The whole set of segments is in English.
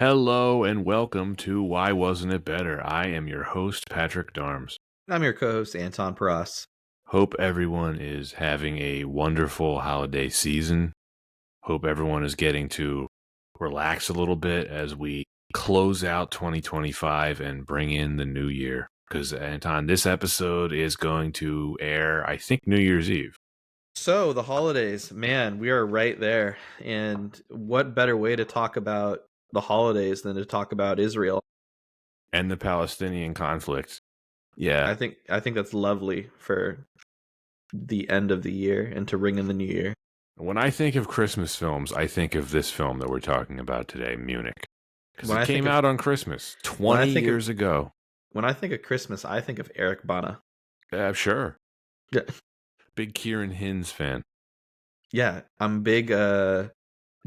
Hello and welcome to Why Wasn't It Better? I am your host, Patrick Darms. I'm your co-host, Anton Paras. Hope everyone is having a wonderful holiday season. Hope everyone is getting to relax a little bit as we close out 2025 and bring in the new year. Because, Anton, this episode is going to air, I think, New Year's Eve. So, the holidays, man, we are right there. And what better way to talk about the holidays than to talk about Israel? And the Palestinian conflict. Yeah. I think that's lovely for the end of the year and to ring in the new year. When I think of Christmas films, I think of this film that we're talking about today, Munich. Because it came out on Christmas 20 years ago. When I think of Christmas, I think of Eric Bana. Sure. Yeah. Big Kieran Hins fan. Yeah, I'm big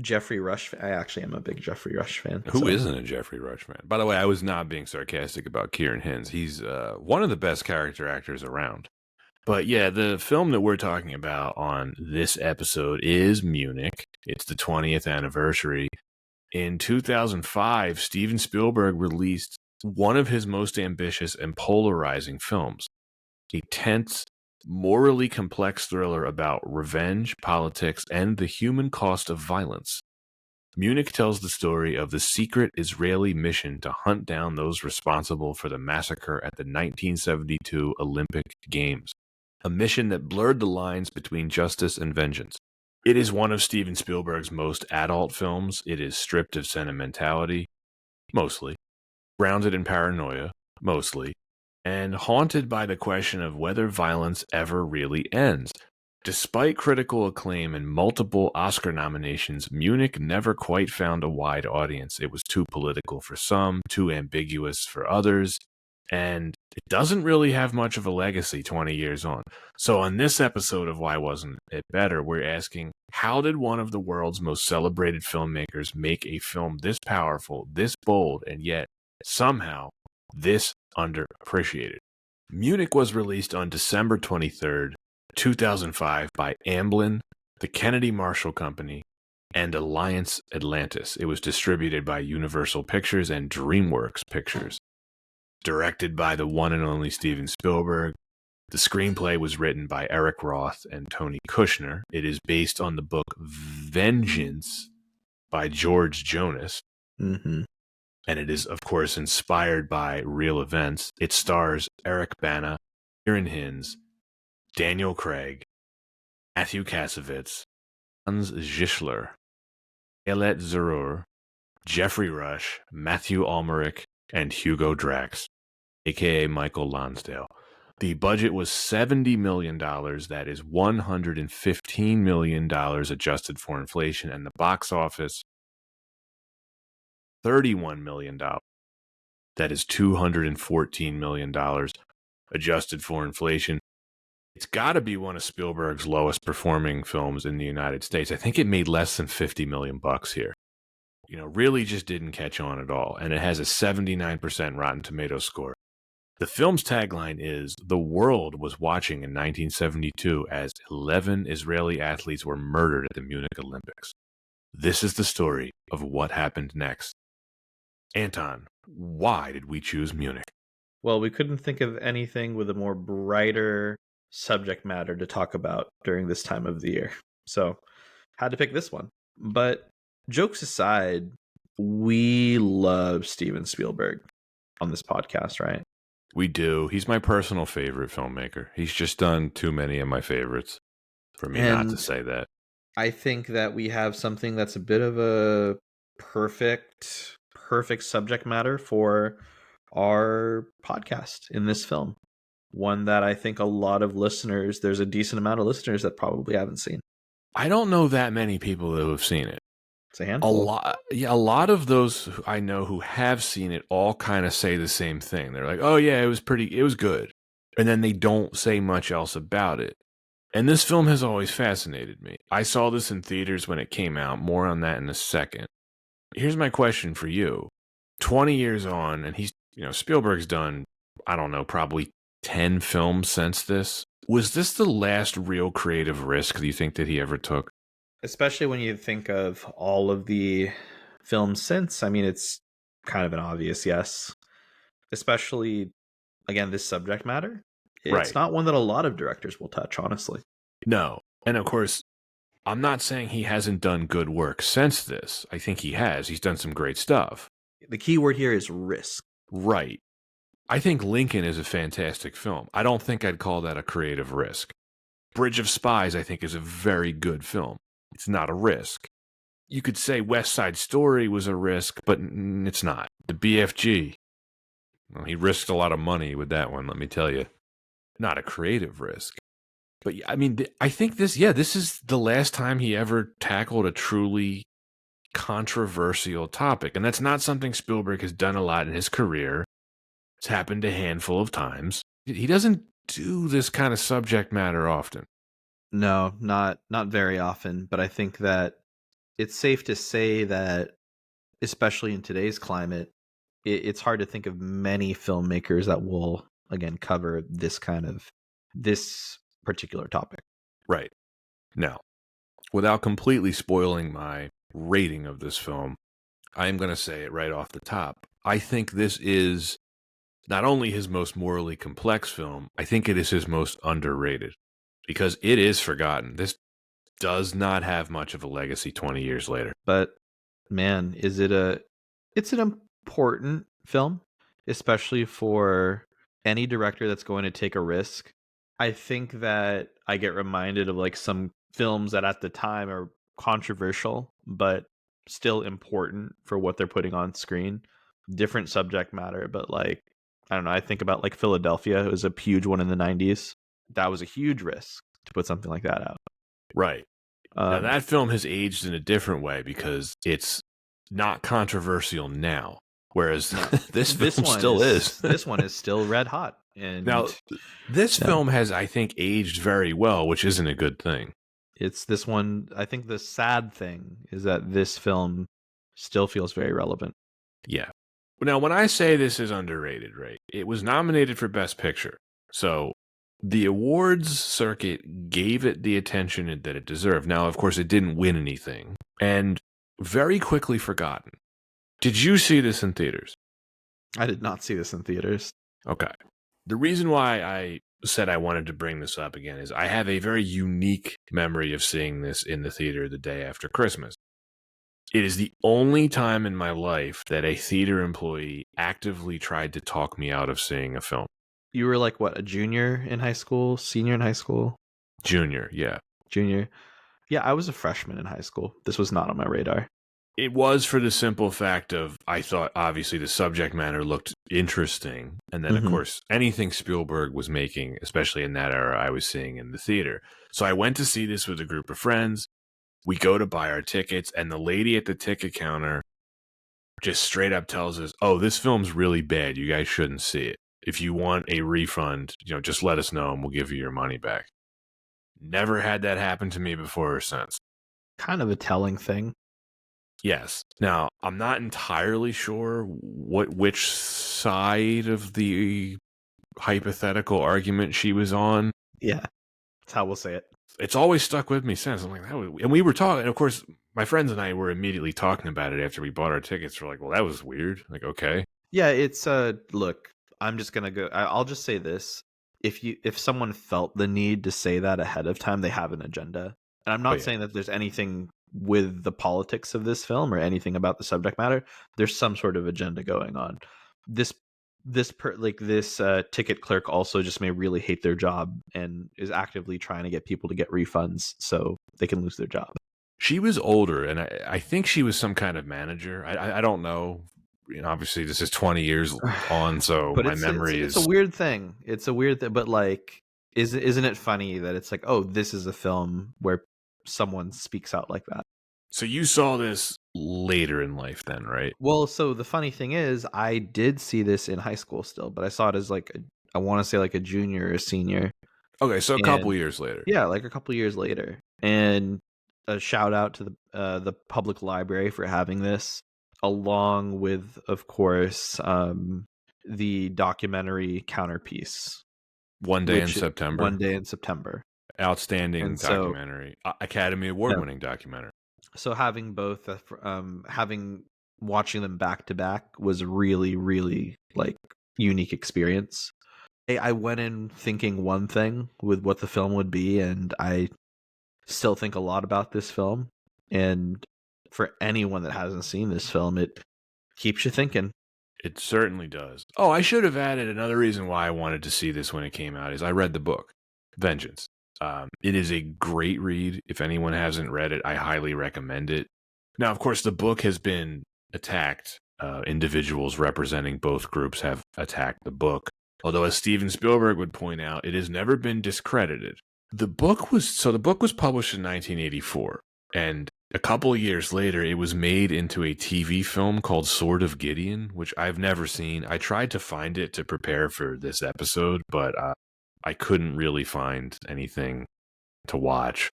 Jeffrey Rush fan. I actually am a big Jeffrey Rush fan. Who isn't a Jeffrey Rush fan? By the way, I was not being sarcastic about Kieran Hins. He's one of the best character actors around. But yeah, the film that we're talking about on this episode is Munich. It's the 20th anniversary. In 2005, Steven Spielberg released one of his most ambitious and polarizing films, a tense, morally complex thriller about revenge, politics, and the human cost of violence. Munich tells the story of the secret Israeli mission to hunt down those responsible for the massacre at the 1972 Olympic Games, a mission that blurred the lines between justice and vengeance. It is one of Steven Spielberg's most adult films. It is stripped of sentimentality, mostly, grounded in paranoia, mostly, and haunted by the question of whether violence ever really ends. Despite critical acclaim and multiple Oscar nominations, Munich never quite found a wide audience. It was too political for some, too ambiguous for others, and it doesn't really have much of a legacy 20 years on. So on this episode of Why Wasn't It Better, we're asking, how did one of the world's most celebrated filmmakers make a film this powerful, this bold, and yet somehow this underappreciated? Munich was released on December 23rd, 2005 by Amblin, the Kennedy Marshall Company, and Alliance Atlantis. It was distributed by Universal Pictures and DreamWorks Pictures. Directed by the one and only Steven Spielberg. The screenplay was written by Eric Roth and Tony Kushner. It is based on the book Vengeance by George Jonas. Mm-hmm. And it is, of course, inspired by real events. It stars Eric Bana, Kieran Hins, Daniel Craig, Matthew Kasovitz, Hans Zischler, Elet Zerur, Jeffrey Rush, Matthew Almeric, and Hugo Drax, a.k.a. Michael Lonsdale. The budget was $70 million. That is $115 million adjusted for inflation. And the box office, $31 million. That is $214 million adjusted for inflation. It's got to be one of Spielberg's lowest performing films in the United States. I think it made less than $50 million here. Really just didn't catch on at all. And it has a 79% Rotten Tomatoes score. The film's tagline is, "The world was watching in 1972 as 11 Israeli athletes were murdered at the Munich Olympics. This is the story of what happened next." Anton, why did we choose Munich? Well, we couldn't think of anything with a more brighter subject matter to talk about during this time of the year. So, had to pick this one. But jokes aside, we love Steven Spielberg on this podcast, right? We do. He's my personal favorite filmmaker. He's just done too many of my favorites for me not to say that. I think that we have something that's a bit of a perfect subject matter for our podcast in this film. One that I think a lot of listeners, there's a decent amount of listeners that probably haven't seen. I don't know that many people who have seen it. It's a handful. A lot of those I know who have seen it all kind of say the same thing. They're like, "Oh yeah, it was good." And then they don't say much else about it. And this film has always fascinated me. I saw this in theaters when it came out. More on that in a second. Here's my question for you. 20 years on, and Spielberg's done, I don't know, probably 10 films since this. Was this the last real creative risk do you think that he ever took? Especially when you think of all of the films since. I mean, it's kind of an obvious yes, especially again this subject matter. It's Right. not one that a lot of directors will touch, honestly. No. And of course, I'm not saying he hasn't done good work since this. I think he has. He's done some great stuff. The key word here is risk. Right. I think Lincoln is a fantastic film. I don't think I'd call that a creative risk. Bridge of Spies, I think, is a very good film. It's not a risk. You could say West Side Story was a risk, but it's not. The BFG, well, he risked a lot of money with that one, let me tell you. Not a creative risk. But I mean, I think this is the last time he ever tackled a truly controversial topic. And that's not something Spielberg has done a lot in his career. It's happened a handful of times. He doesn't do this kind of subject matter often. No, not very often, but I think that it's safe to say that, especially in today's climate, it's hard to think of many filmmakers that will again cover this particular topic. Right. Now, without completely spoiling my rating of this film, I am going to say it right off the top. I think this is not only his most morally complex film, I think it is his most underrated because it is forgotten. This does not have much of a legacy 20 years later. But man, it's an important film, especially for any director that's going to take a risk. I think that I get reminded of like some films that at the time are controversial, but still important for what they're putting on screen. Different subject matter, but like, I don't know. I think about like Philadelphia. It was a huge one in the 90s. That was a huge risk to put something like that out. Right. Now, that film has aged in a different way because it's not controversial now, whereas this film still is. This one is still red hot. And now, this film has, I think, aged very well, which isn't a good thing. It's this one. I think the sad thing is that this film still feels very relevant. Yeah. Now, when I say this is underrated, right, it was nominated for Best Picture. So the awards circuit gave it the attention that it deserved. Now, of course, it didn't win anything and very quickly forgotten. Did you see this in theaters? I did not see this in theaters. Okay. The reason why I said I wanted to bring this up again is I have a very unique memory of seeing this in the theater the day after Christmas. It is the only time in my life that a theater employee actively tried to talk me out of seeing a film. You were like, what, a junior in high school, senior in high school? Junior, yeah. Junior. Yeah, I was a freshman in high school. This was not on my radar. It was for the simple fact of, I thought, obviously, the subject matter looked interesting. And then, of course, anything Spielberg was making, especially in that era, I was seeing in the theater. So I went to see this with a group of friends. We go to buy our tickets, and the lady at the ticket counter just straight up tells us, oh, this film's really bad. You guys shouldn't see it. If you want a refund, just let us know and we'll give you your money back. Never had that happen to me before or since. Kind of a telling thing. Yes. Now, I'm not entirely sure which side of the hypothetical argument she was on. Yeah, that's how we'll say it. It's always stuck with me since. I'm like, and we were talking, and of course, my friends and I were immediately talking about it after we bought our tickets. We're like, well, that was weird. Like, okay. Yeah, it's look, I'm just gonna go. I'll just say this: if someone felt the need to say that ahead of time, they have an agenda. And I'm not saying that there's anything with the politics of this film or anything about the subject matter. There's some sort of agenda going on. This ticket clerk also just may really hate their job and is actively trying to get people to get refunds so they can lose their job. She was older, and I think she was some kind of manager. I don't know. Obviously, this is 20 years on, so but my memory is... It's a weird thing. It's a weird thing, but like, isn't it funny that it's like, oh, this is a film where someone speaks out like that? So you saw this later in life then, right? Well, so the funny thing is, I did see this in high school still, but I saw it as like, I want to say like a junior or a senior. Okay, so a couple years later. Yeah, like a couple years later. And a shout out to the public library for having this, along with, of course, the documentary Counterpiece. One Day in September. One Day in September. Outstanding documentary. Academy Award winning documentary. So having both, having watching them back to back was really, really like unique experience. I went in thinking one thing with what the film would be, and I still think a lot about this film. And for anyone that hasn't seen this film, it keeps you thinking. It certainly does. Oh, I should have added another reason why I wanted to see this when it came out is I read the book, Vengeance. It is a great read. If anyone hasn't read it, I highly recommend it. Now, of course, the book has been attacked. Individuals representing both groups have attacked the book. Although, as Steven Spielberg would point out, it has never been discredited. The book was published in 1984, and a couple of years later, it was made into a TV film called Sword of Gideon, which I've never seen. I tried to find it to prepare for this episode, but I couldn't really find anything to watch.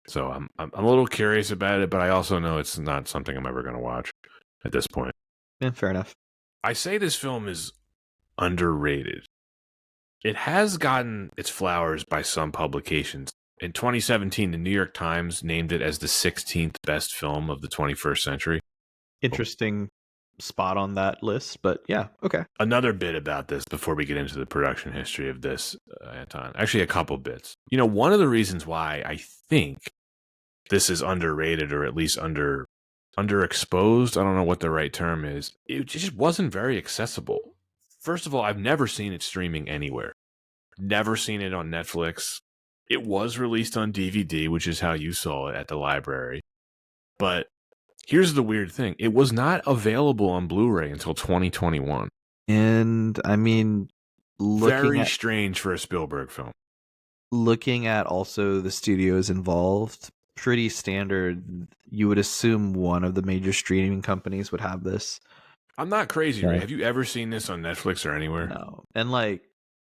So I'm a little curious about it, but I also know it's not something I'm ever going to watch at this point. Yeah, fair enough. I say this film is underrated. It has gotten its flowers by some publications. In 2017, the New York Times named it as the 16th best film of the 21st century. Interesting spot on that list, but yeah, okay. Another bit about this before we get into the production history of this, Anton. Actually, a couple bits. You know, one of the reasons why I think this is underrated, or at least underexposed, I don't know what the right term is, it just wasn't very accessible. First of all, I've never seen it streaming anywhere. Never seen it on Netflix. It was released on DVD, which is how you saw it at the library. But here's the weird thing. It was not available on Blu-ray until 2021. And I mean, very strange for a Spielberg film. Looking at also the studios involved, pretty standard. You would assume one of the major streaming companies would have this. I'm not crazy, Ray. Have you ever seen this on Netflix or anywhere? No. And like,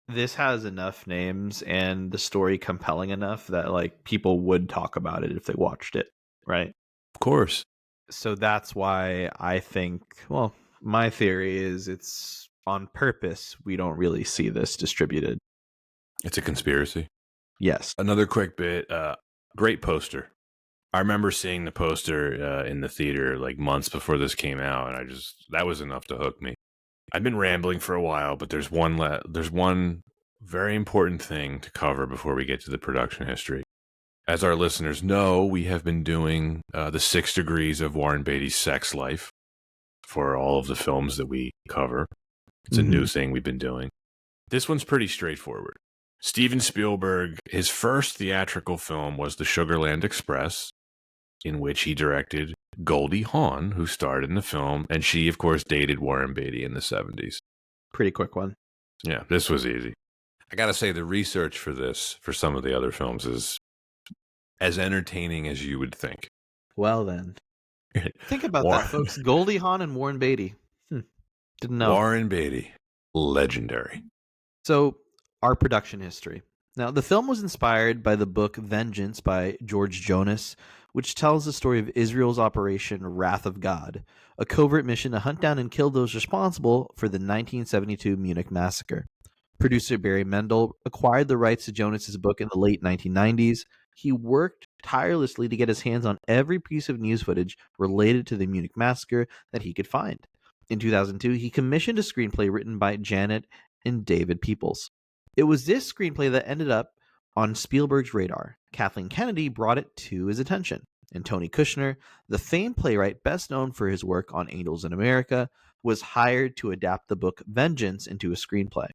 this has enough names and the story compelling enough that like people would talk about it if they watched it, right? Of course. So that's why I think, well, my theory is it's on purpose. We don't really see this distributed. It's a conspiracy. Yes. Another quick bit. Great poster. I remember seeing the poster in the theater like months before this came out, and that was enough to hook me. I've been rambling for a while, but there's one very important thing to cover before we get to the production history. As our listeners know, we have been doing the 6 degrees of Warren Beatty's sex life for all of the films that we cover. It's a new thing we've been doing. This one's pretty straightforward. Steven Spielberg, his first theatrical film was The Sugarland Express, in which he directed Goldie Hawn, who starred in the film, and she, of course, dated Warren Beatty in the 70s. Pretty quick one. Yeah, this was easy. I gotta say, the research for this, for some of the other films, is as entertaining as you would think. Well, then. Think about that, folks. Goldie Hawn and Warren Beatty. Didn't know. Warren Beatty. Legendary. So, our production history. Now, the film was inspired by the book Vengeance by George Jonas, which tells the story of Israel's Operation Wrath of God, a covert mission to hunt down and kill those responsible for the 1972 Munich massacre. Producer Barry Mendel acquired the rights to Jonas's book in the late 1990s. He worked tirelessly to get his hands on every piece of news footage related to the Munich massacre that he could find. In 2002, he commissioned a screenplay written by Janet and David Peoples. It was this screenplay that ended up on Spielberg's radar. Kathleen Kennedy brought it to his attention, and Tony Kushner, the famed playwright best known for his work on Angels in America, was hired to adapt the book Vengeance into a screenplay.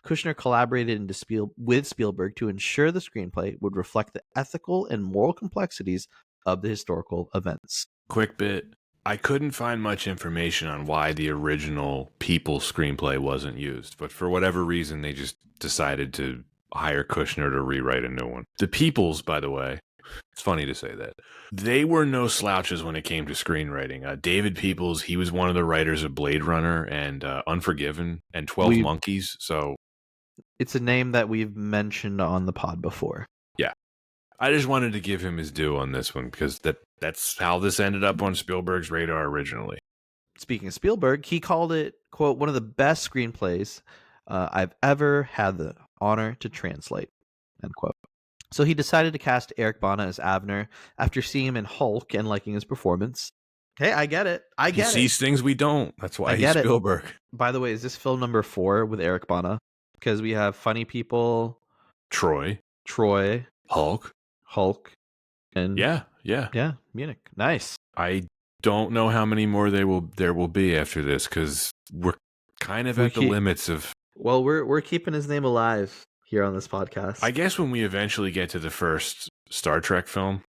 Kushner collaborated with Spielberg to ensure the screenplay would reflect the ethical and moral complexities of the historical events. Quick bit. I couldn't find much information on why the original People screenplay wasn't used, but for whatever reason, they just decided to hire Kushner to rewrite a new one. The Peoples, by the way, it's funny to say that, they were no slouches when it came to screenwriting. David Peoples, he was one of the writers of Blade Runner and Unforgiven and 12 Monkeys, so... It's a name that we've mentioned on the pod before. Yeah. I just wanted to give him his due on this one because that's how this ended up on Spielberg's radar originally. Speaking of Spielberg, he called it, quote, one of the best screenplays I've ever had the honor to translate, end quote. So he decided to cast Eric Bana as Avner after seeing him in Hulk and liking his performance. Hey, I get it. He sees things we don't. That's why I he's get it. Spielberg. By the way, is this film number 4 with Eric Bana? Because we have Funny People, Troy, Hulk, and yeah, Munich. Nice. I don't know how many more there will be after this, because we're kind of at the limits of. Well, we're keeping his name alive here on this podcast. I guess when we eventually get to the first Star Trek film,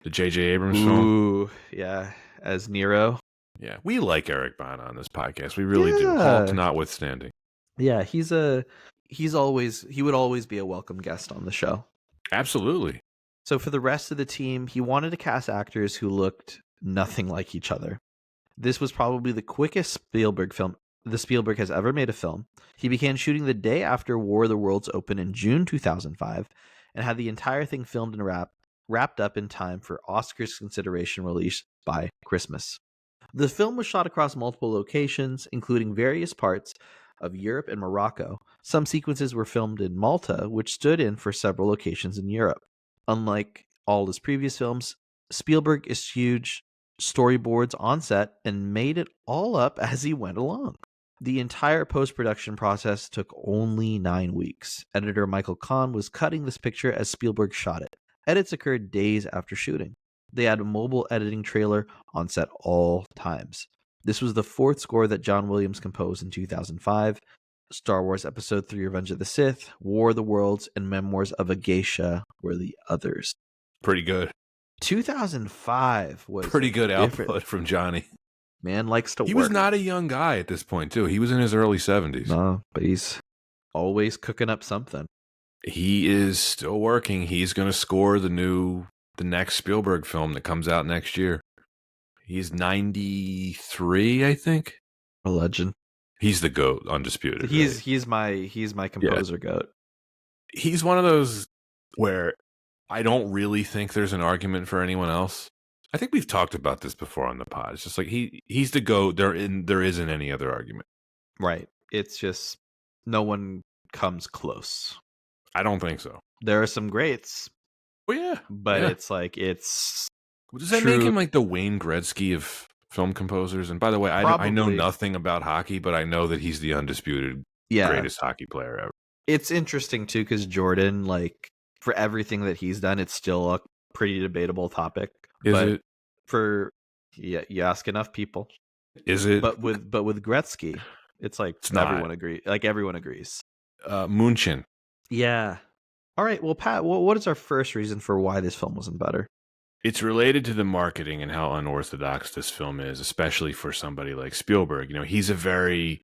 the J.J. Abrams film. Ooh, yeah, as Nero. Yeah, we like Eric Bana on this podcast. We really do. Hulk notwithstanding. Yeah, he would always be a welcome guest on the show. Absolutely. So for the rest of the team, he wanted to cast actors who looked nothing like each other. This was probably the quickest Spielberg has ever made a film. He began shooting the day after War of the Worlds opened in June 2005 and had the entire thing filmed and wrapped up in time for Oscars consideration release by Christmas. The film was shot across multiple locations, including various parts of Europe and Morocco. Some sequences were filmed in Malta, which stood in for several locations in Europe. Unlike all his previous films, Spielberg eschewed storyboards on set and made it all up as he went along. The entire post-production process took only 9 weeks. Editor Michael Kahn was cutting this picture as Spielberg shot it. Edits occurred days after shooting. They had a mobile editing trailer on set all times. This was the 4th score that John Williams composed in 2005. Star Wars Episode 3 Revenge of the Sith, War of the Worlds, and Memoirs of a Geisha were the others. Pretty good. 2005 was pretty good output from Johnny. Man likes to work. He was not a young guy at this point, too. He was in his early 70s. No, but he's always cooking up something. He is still working. He's going to score the next Spielberg film that comes out next year. He's 93, I think. A legend. He's the GOAT, undisputed. He's my composer goat. He's one of those where I don't really think there's an argument for anyone else. I think we've talked about this before on the pod. It's just like he's the GOAT. There isn't any other argument. Right. It's just no one comes close. I don't think so. There are some greats. Well, yeah. But it's like it's. Does that make him like the Wayne Gretzky of film composers? And by the way, I know nothing about hockey, but I know that he's the undisputed greatest hockey player ever. It's interesting too, because Jordan, like, for everything that he's done, it's still a pretty debatable topic. Is it? You ask enough people. Is it? But with Gretzky, it's like everyone agrees. Like everyone agrees. Munchen. Yeah. All right. Well, Pat, what is our first reason for why this film wasn't better? It's related to the marketing and how unorthodox this film is, especially for somebody like Spielberg. You know, he's a very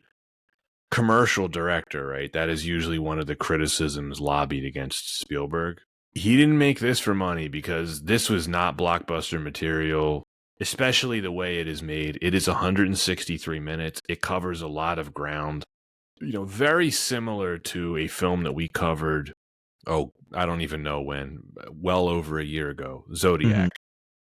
commercial director, right? That is usually one of the criticisms lobbied against Spielberg. He didn't make this for money because this was not blockbuster material, especially the way it is made. It is 163 minutes. It covers a lot of ground. You know, very similar to a film that we covered, I don't even know when, well over a year ago, Zodiac.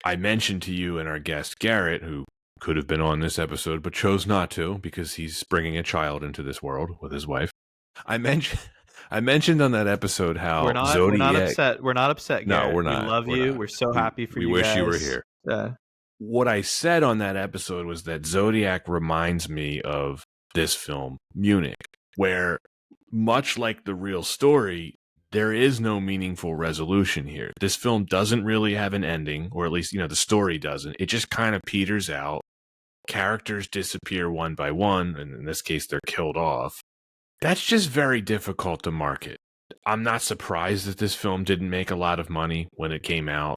I mentioned to you and our guest Garrett, who could have been on this episode but chose not to because he's bringing a child into this world with his wife. I mentioned on that episode how Zodiac. We're not upset. Garrett. No, we're not. We love you. We're so happy for you. We wish guys. you were here. Yeah. What I said on that episode was that Zodiac reminds me of this film, Munich, where much like the real story, there is no meaningful resolution here. This film doesn't really have an ending, or at least, the story doesn't. It just kind of peters out. Characters disappear one by one, and in this case, they're killed off. That's just very difficult to market. I'm not surprised that this film didn't make a lot of money when it came out.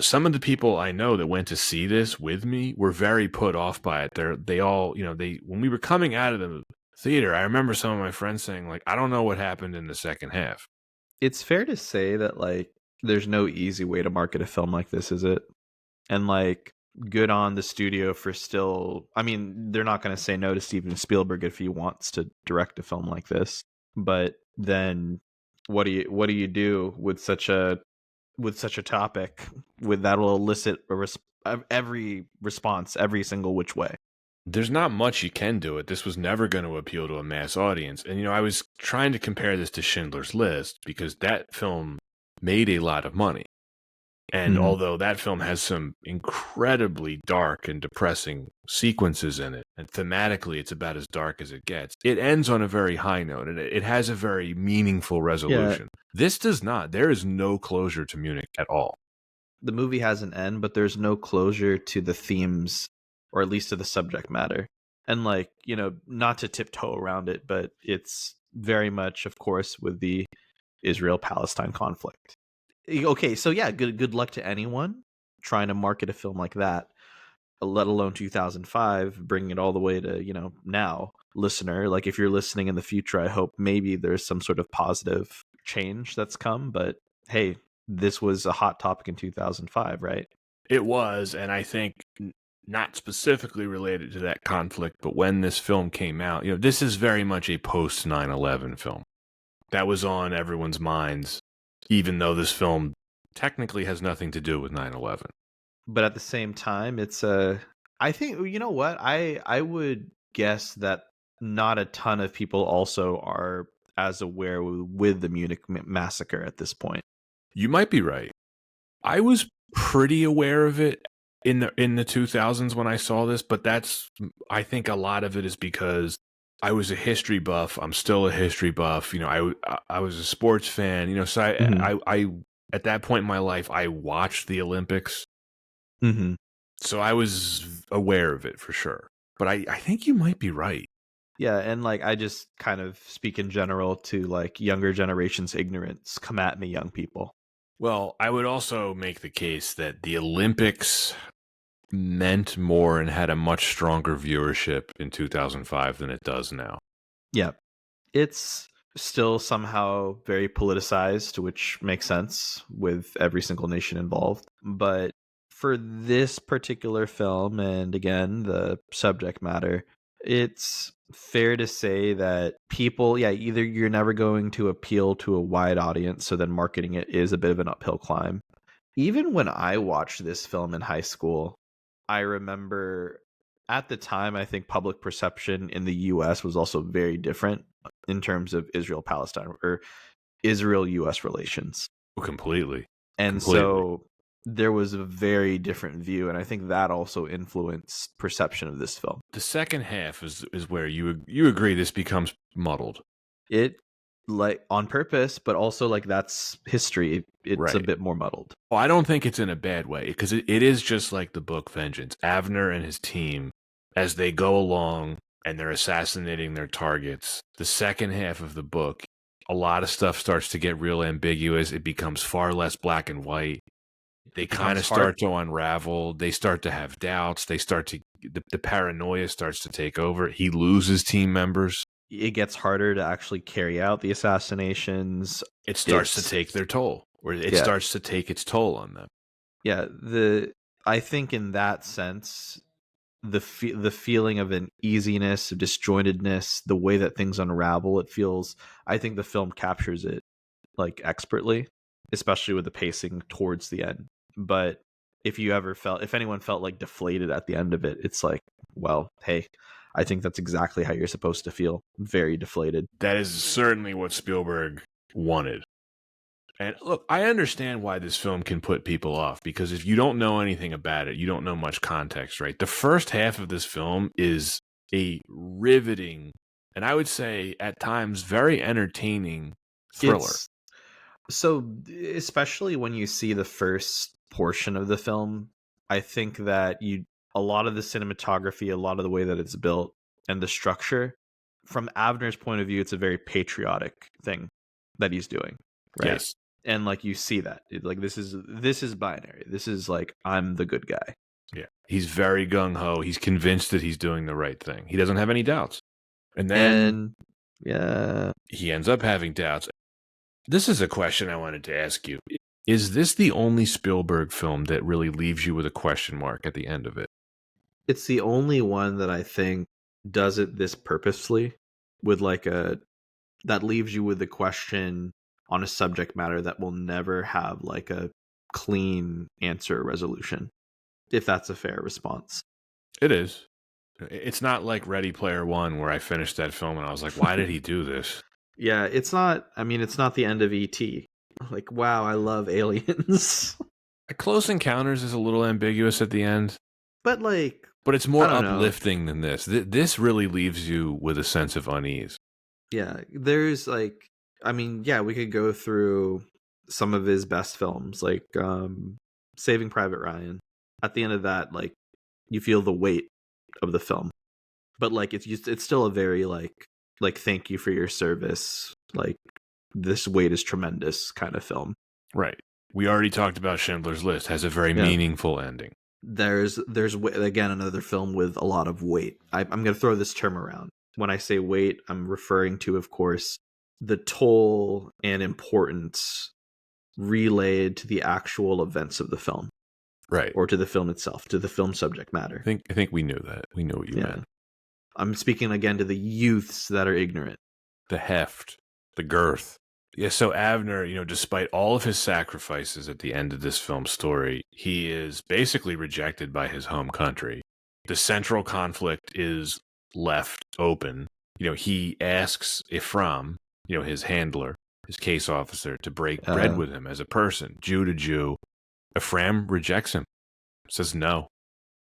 Some of the people I know that went to see this with me were very put off by it. They all, when we were coming out of the theater, I remember some of my friends saying, like, I don't know what happened in the second half. It's fair to say that, like, there's no easy way to market a film like this, is it? And, like, good on the studio for still, I mean, they're not going to say no to Steven Spielberg if he wants to direct a film like this. But then what do you do with such a topic that will elicit every response, every single which way? There's not much you can do it. This was never going to appeal to a mass audience. And, I was trying to compare this to Schindler's List because that film made a lot of money. And although that film has some incredibly dark and depressing sequences in it, and thematically it's about as dark as it gets, it ends on a very high note, and it has a very meaningful resolution. Yeah. This does not. There is no closure to Munich at all. The movie has an end, but there's no closure to the themes, or at least to the subject matter. And like, you know, not to tiptoe around it, but it's very much, of course, with the Israel-Palestine conflict. Okay, so yeah, good luck to anyone trying to market a film like that, let alone 2005, bringing it all the way to, you know, now. Listener, like if you're listening in the future, I hope maybe there's some sort of positive change that's come, but hey, this was a hot topic in 2005, right? It was, and I think not specifically related to that conflict, but when this film came out, you know, this is very much a post 9/11 film. That was on everyone's minds, even though this film technically has nothing to do with 9/11. But at the same time, it's I think, you know what? I would guess that not a ton of people also are as aware with the Munich massacre at this point. You might be right. I was pretty aware of it in the 2000s when I saw this, but I think a lot of it is because I was a history buff. I'm still a history buff. You know, I was a sports fan. You know, so I at that point in my life, I watched the Olympics. So I was aware of it for sure. But I think you might be right. Yeah, and like I just kind of speak in general to like younger generation's ignorance. Come at me, young people. Well, I would also make the case that the Olympics meant more and had a much stronger viewership in 2005 than it does now. Yeah. It's still somehow very politicized, which makes sense with every single nation involved. But for this particular film, and again, the subject matter, it's fair to say that people, either you're never going to appeal to a wide audience, so then marketing it is a bit of an uphill climb. Even when I watched this film in high school, I remember at the time, I think public perception in the US was also very different in terms of Israel-Palestine or Israel-US relations. Completely. And so there was a very different view, and I think that also influenced perception of this film. The second half is where you agree this becomes muddled. It, like, on purpose, but also like that's history. It's right. A bit more muddled. Well, I don't think it's in a bad way, because it is just like the book Vengeance. Avner and his team, as they go along and they're assassinating their targets, the second half of the book, a lot of stuff starts to get real ambiguous. It becomes far less black and white. They kind of start to unravel. They start to have doubts. They start to the paranoia starts to take over. He loses team members. It gets harder to actually carry out the assassinations. It starts to take their toll, or it starts to take its toll on them. Yeah, I think in that sense, the feeling of an easiness, of disjointedness, the way that things unravel, it feels. I think the film captures it like expertly, especially with the pacing towards the end. But if anyone felt like deflated at the end of it, it's like, well, hey, I think that's exactly how you're supposed to feel. Very deflated. That is certainly what Spielberg wanted. And look, I understand why this film can put people off, because if you don't know anything about it, you don't know much context, right? The first half of this film is a riveting, and I would say at times very entertaining thriller. So especially when you see the first portion of the film, I think that a lot of the cinematography, a lot of the way that it's built, and the structure, from Avner's point of view, it's a very patriotic thing that he's doing, right? Yes. And like you see that, like this is binary. This is like, I'm the good guy. Yeah, he's very gung ho. He's convinced that he's doing the right thing. He doesn't have any doubts, and then he ends up having doubts. This is a question I wanted to ask you. Is this the only Spielberg film that really leaves you with a question mark at the end of it? It's the only one that I think does it this purposefully, with that leaves you with the question on a subject matter that will never have like a clean answer resolution, if that's a fair response. It is. It's not like Ready Player One, where I finished that film and I was like, why did he do this? Yeah, it's not the end of E.T. Like, wow, I love aliens. Close Encounters is a little ambiguous at the end, But like, but it's I more don't know. uplifting than this. This really leaves you with a sense of unease. Yeah, there's like, I mean, yeah, we could go through some of his best films, like Saving Private Ryan. At the end of that, like, you feel the weight of the film, but like it's still a very like thank you for your service, like this weight is tremendous kind of film. Right. We already talked about Schindler's List, has a very Yeah. meaningful ending. There's again another film with a lot of weight. I'm going to throw this term around. When I say weight, I'm referring to, of course, the toll and importance relayed to the actual events of the film, Right. or to the film itself, to the film subject matter. I think we knew that. We knew what you meant. I'm speaking again to the youths that are ignorant. The heft, the girth. Yeah, so Avner, despite all of his sacrifices at the end of this film's story, he is basically rejected by his home country. The central conflict is left open. He asks Ephraim, his handler, his case officer, to break bread with him as a person, Jew to Jew. Ephraim rejects him, says no.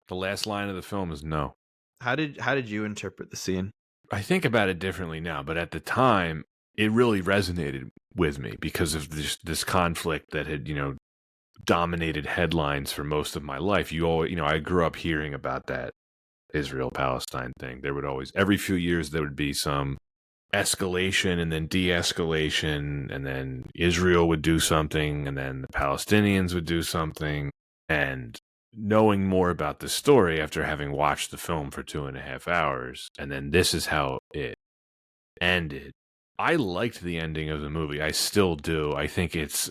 The last line of the film is no. How did you interpret the scene? I think about it differently now, but at the time, it really resonated with me because of this conflict that had, dominated headlines for most of my life. I grew up hearing about that Israel-Palestine thing. There would always, every few years, there would be some escalation and then de-escalation, and then Israel would do something, and then the Palestinians would do something. And knowing more about the story after having watched the film for 2.5 hours, and then this is how it ended. I liked the ending of the movie. I still do. I think it's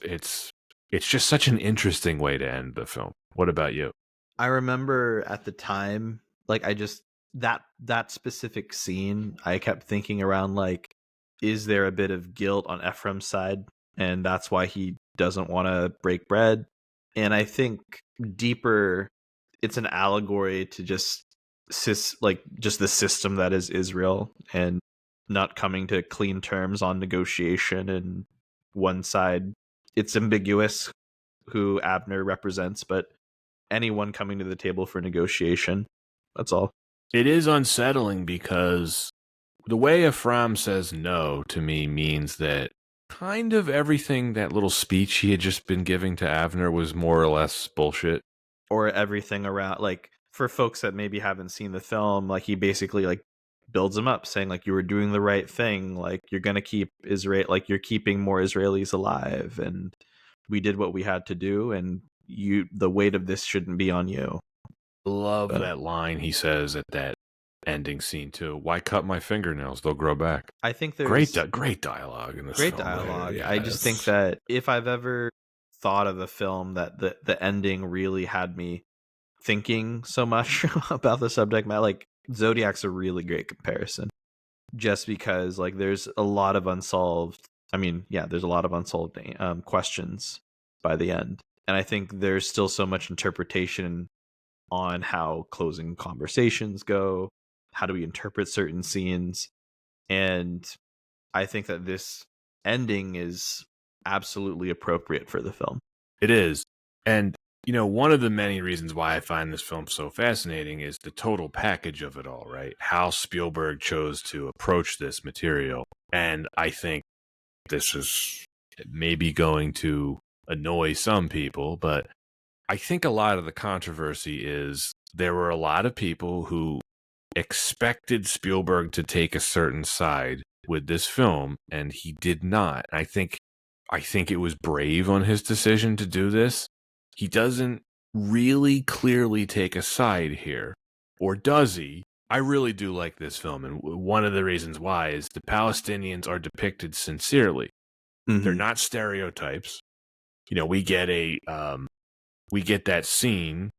just such an interesting way to end the film. What about you? I remember at the time, like, I just that specific scene, I kept thinking around, like, is there a bit of guilt on Ephraim's side, and that's why he doesn't want to break bread? And I think deeper, it's an allegory to just the system that is Israel, and not coming to clean terms on negotiation. And one side, it's ambiguous who Abner represents, but anyone coming to the table for negotiation, that's all. It is unsettling because the way Ephraim says no to me means that kind of everything, that little speech he had just been giving to Avner, was more or less bullshit. Or everything around, like, for folks that maybe haven't seen the film, like, he basically, like, builds him up, saying, like, you were doing the right thing, like, you're gonna keep Israel, like, you're keeping more Israelis alive, and we did what we had to do, and the weight of this shouldn't be on you. Love that line he says at that ending scene too. Why cut my fingernails? They'll grow back. I think there's great dialogue in this great film. dialogue. Yeah, I just think that if I've ever thought of a film that the ending really had me thinking so much about the subject matter, like, Zodiac's a really great comparison, just because, like, there's a lot of unsolved questions by the end, and I think there's still so much interpretation on how closing conversations go, how do we interpret certain scenes, and I think that this ending is absolutely appropriate for the film. It is. And, one of the many reasons why I find this film so fascinating is the total package of it all, right? How Spielberg chose to approach this material. And I think this is maybe going to annoy some people, but I think a lot of the controversy is there were a lot of people who expected Spielberg to take a certain side with this film, and he did not. I think it was brave on his decision to do this. He doesn't really clearly take a side here, or does he? I really do like this film, and one of the reasons why is the Palestinians are depicted sincerely. Mm-hmm. They're not stereotypes. We get that scene.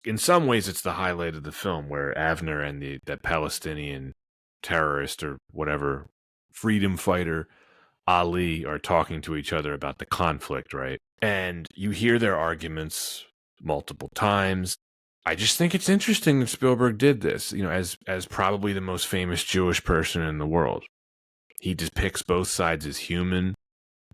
In some ways, it's the highlight of the film where Avner and that Palestinian terrorist or whatever freedom fighter Ali are talking to each other about the conflict, right? And you hear their arguments multiple times. I just think it's interesting that Spielberg did this, as probably the most famous Jewish person in the world. He depicts both sides as human.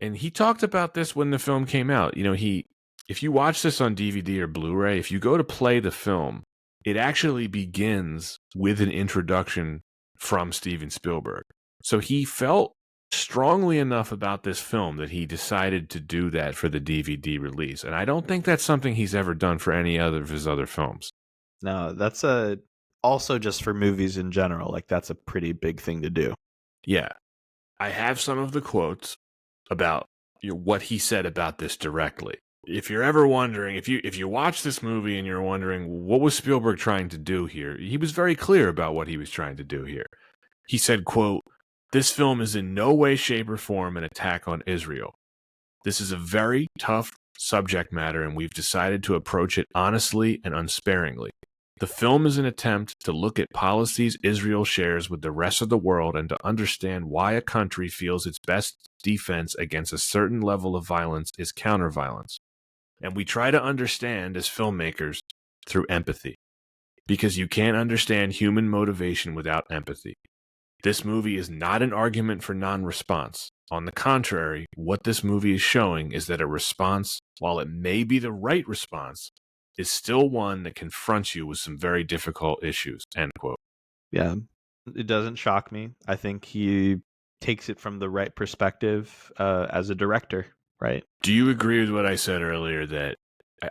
And he talked about this when the film came out. He If you watch this on DVD or Blu-ray, if you go to play the film, it actually begins with an introduction from Steven Spielberg. So he felt strongly enough about this film that he decided to do that for the DVD release. And I don't think that's something he's ever done for any other of his other films. No, that's also just for movies in general. Like, that's a pretty big thing to do. Yeah. I have some of the quotes about what he said about this directly. If you're ever wondering, if you watch this movie and you're wondering what was Spielberg trying to do here, he was very clear about what he was trying to do here. He said, quote, "This film is in no way, shape, or form an attack on Israel. This is a very tough subject matter, and we've decided to approach it honestly and unsparingly. The film is an attempt to look at policies Israel shares with the rest of the world and to understand why a country feels its best defense against a certain level of violence is counter-violence. And we try to understand as filmmakers through empathy, because you can't understand human motivation without empathy. This movie is not an argument for non-response. On the contrary, what this movie is showing is that a response, while it may be the right response, is still one that confronts you with some very difficult issues," end quote. Yeah, it doesn't shock me. I think he takes it from the right perspective as a director, right? Do you agree with what I said earlier that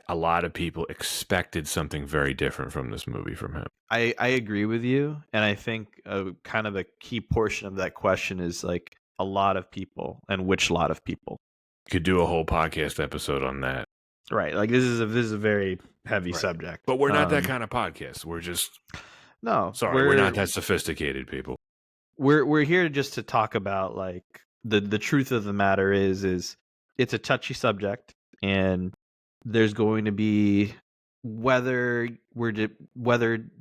a lot of people expected something very different from this movie from him? I agree with you. And I think kind of a key portion of that question is like a lot of people and which lot of people. Could do a whole podcast episode on that. Right. Like this is a very heavy subject. But we're not that kind of podcast. We're just we're not that sophisticated, people. We're here just to talk about like the truth of the matter is it's a touchy subject, and there's going to be whether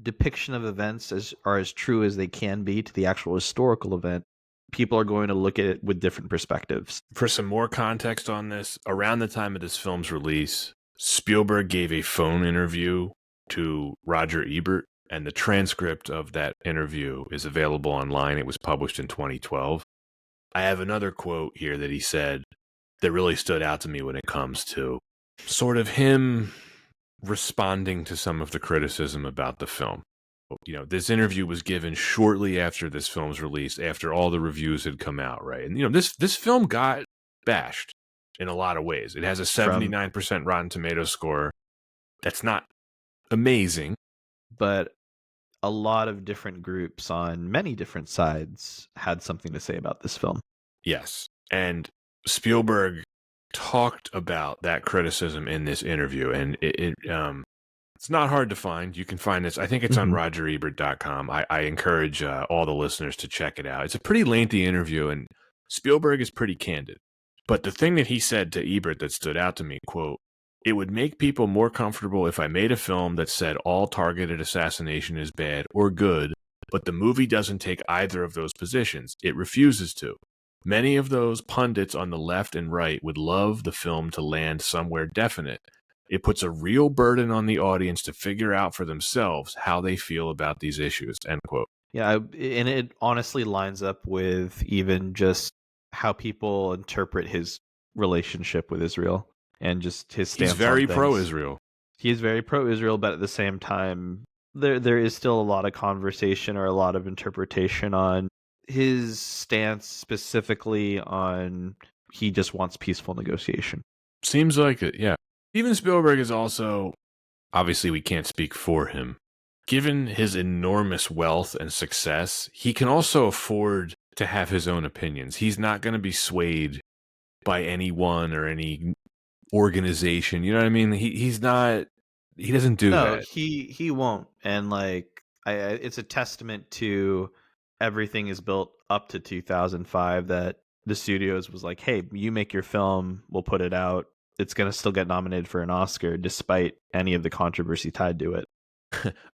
depiction of events are as true as they can be to the actual historical event. People are going to look at it with different perspectives. For some more context on this, around the time of this film's release, Spielberg gave a phone interview to Roger Ebert, and the transcript of that interview is available online. It was published in 2012. I have another quote here that he said that really stood out to me when it comes to sort of him responding to some of the criticism about the film. You know, this interview was given shortly after this film's release, after all the reviews had come out, right? And, you know, this film got bashed in a lot of ways. It has a 79% Rotten Tomatoes score. That's not amazing. But a lot of different groups on many different sides had something to say about this film. Yes. And Spielberg talked about that criticism in this interview, and it's not hard to find. You can find this. I think it's on RogerEbert.com. I encourage all the listeners to check it out. It's a pretty lengthy interview, and Spielberg is pretty candid. But the thing that he said to Ebert that stood out to me, quote, "It would make people more comfortable if I made a film that said all targeted assassination is bad or good, but the movie doesn't take either of those positions. It refuses to. Many of those pundits on the left and right would love the film to land somewhere definite. It puts a real burden on the audience to figure out for themselves how they feel about these issues," end quote. Yeah, and it honestly lines up with even just how people interpret his relationship with Israel and just his stance. He's very pro-Israel. He is very pro-Israel, but at the same time, there is still a lot of conversation or a lot of interpretation on his stance, specifically on he just wants peaceful negotiation. Seems like it, yeah. Steven Spielberg is also, obviously we can't speak for him. Given his enormous wealth and success, he can also afford to have his own opinions. He's not going to be swayed by anyone or any organization. You know what I mean? He doesn't do that. No, he won't. And like, it's a testament to everything is built up to 2005 that the studios was like, hey, you make your film, we'll put it out. It's going to still get nominated for an Oscar despite any of the controversy tied to it.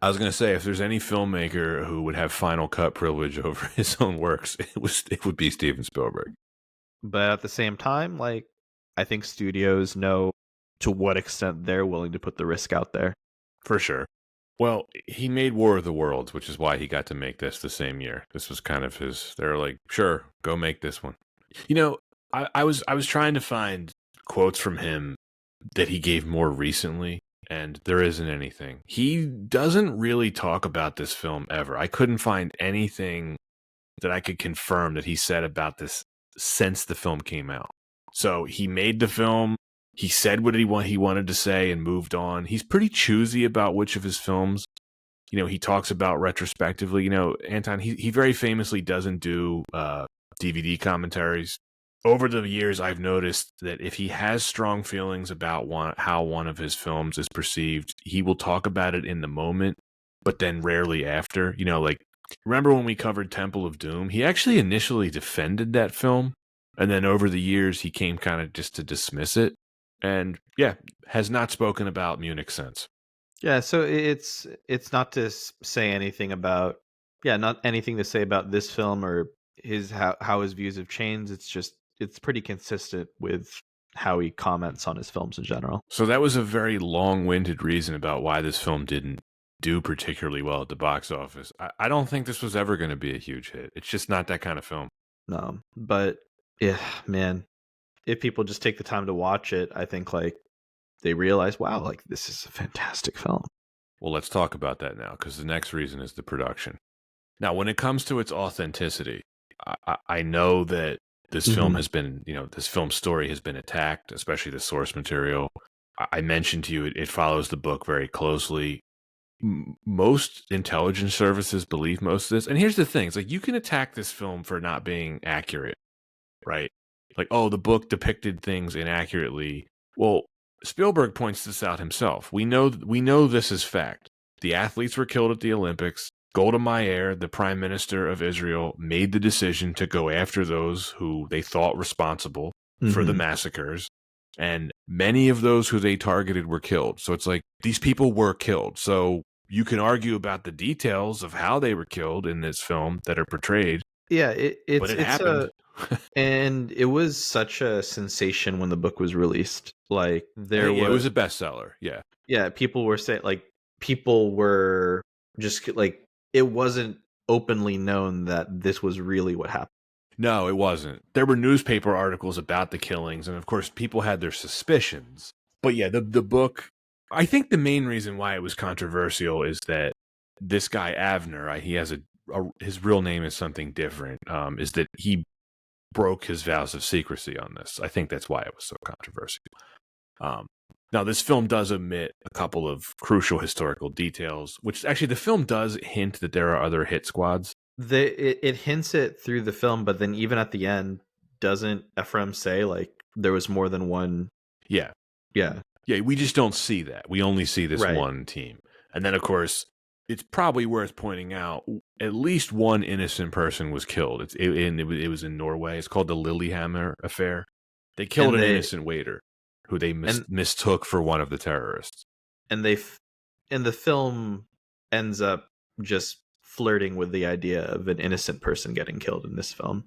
I was going to say, if there's any filmmaker who would have final cut privilege over his own works, it would be Steven Spielberg. But at the same time, like, I think studios know to what extent they're willing to put the risk out there. For sure. Well, he made War of the Worlds, which is why he got to make this the same year. This was kind of they were like, sure, go make this one. You know, I was trying to find quotes from him that he gave more recently, and there isn't anything. He doesn't really talk about this film ever. I couldn't find anything that I could confirm that he said about this since the film came out. So he made the film, he said what he wanted to say and moved on. He's pretty choosy about which of his films, he talks about retrospectively. Anton, he very famously doesn't do DVD commentaries. Over the years, I've noticed that if he has strong feelings about how one of his films is perceived, he will talk about it in the moment, but then rarely after. Remember when we covered Temple of Doom? He actually initially defended that film, and then over the years, he came kind of just to dismiss it, and has not spoken about Munich since. Yeah, so it's not to say anything about, not anything to say about this film or how his views have changed. It's pretty consistent with how he comments on his films in general. So that was a very long-winded reason about why this film didn't do particularly well at the box office. I don't think this was ever going to be a huge hit. It's just not that kind of film. No, but yeah, man, if people just take the time to watch it, I think they realize, wow, this is a fantastic film. Well, let's talk about that now, because the next reason is the production. Now, when it comes to its authenticity, I know that this film has been, this film story has been attacked, especially the source material. I mentioned to you, it follows the book very closely. Most intelligence services believe most of this. And here's the thing. It's you can attack this film for not being accurate, right? The book depicted things inaccurately. Well, Spielberg points this out himself. We know this is fact. The athletes were killed at the Olympics. Golda Meir, the prime minister of Israel, made the decision to go after those who they thought responsible for the massacres. And many of those who they targeted were killed. So it's these people were killed. So you can argue about the details of how they were killed in this film that are portrayed. Yeah, but it happened. And it was such a sensation when the book was released. It was a bestseller. Yeah. Yeah, people were saying people were just it wasn't openly known that this was really what happened. No, it wasn't. There were newspaper articles about the killings, and of course people had their suspicions. But yeah, the book, I think the main reason why it was controversial is that this guy Avner, he has his real name is something different, is that he broke his vows of secrecy on this. I think that's why it was so controversial. Now, this film does omit a couple of crucial historical details, which actually the film does hint that there are other hit squads. It hints it through the film, but then even at the end, doesn't Ephraim say there was more than one? Yeah. We just don't see that. We only see this one team, and then of course it's probably worth pointing out at least one innocent person was killed. It was in Norway. It's called the Lillehammer affair. They killed an innocent waiter who they mistook for one of the terrorists. And the film ends up just flirting with the idea of an innocent person getting killed in this film.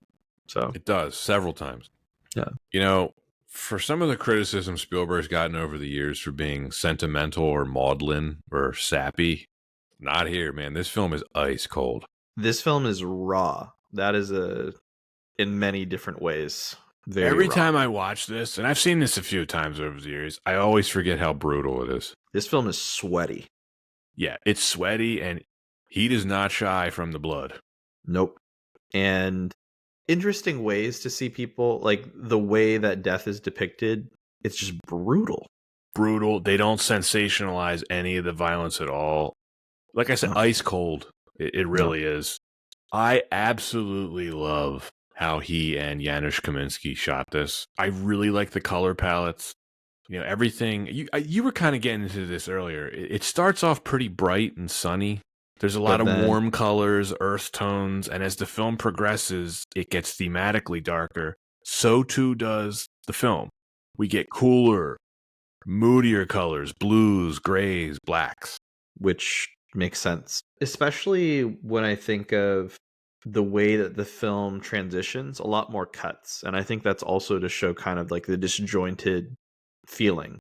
So it does several times. Yeah. For some of the criticism Spielberg's gotten over the years for being sentimental or maudlin or sappy, not here, man. This film is ice cold. This film is raw. That is in many different ways. Every time I watch this, and I've seen this a few times over the years, I always forget how brutal it is. This film is sweaty. Yeah, it's sweaty, and he does not shy from the blood. Nope. And interesting ways to see people, the way that death is depicted, it's just brutal. They don't sensationalize any of the violence at all. Like I said, ice cold. It really is. I absolutely love how he and Janusz Kaminski shot this. I really like the color palettes. Everything. You were kind of getting into this earlier. It starts off pretty bright and sunny. There's a lot of warm colors, earth tones, and as the film progresses, it gets thematically darker. So too does the film. We get cooler, moodier colors, blues, grays, blacks. Which makes sense. Especially when I think of the way that the film transitions, a lot more cuts. And I think that's also to show kind of the disjointed feeling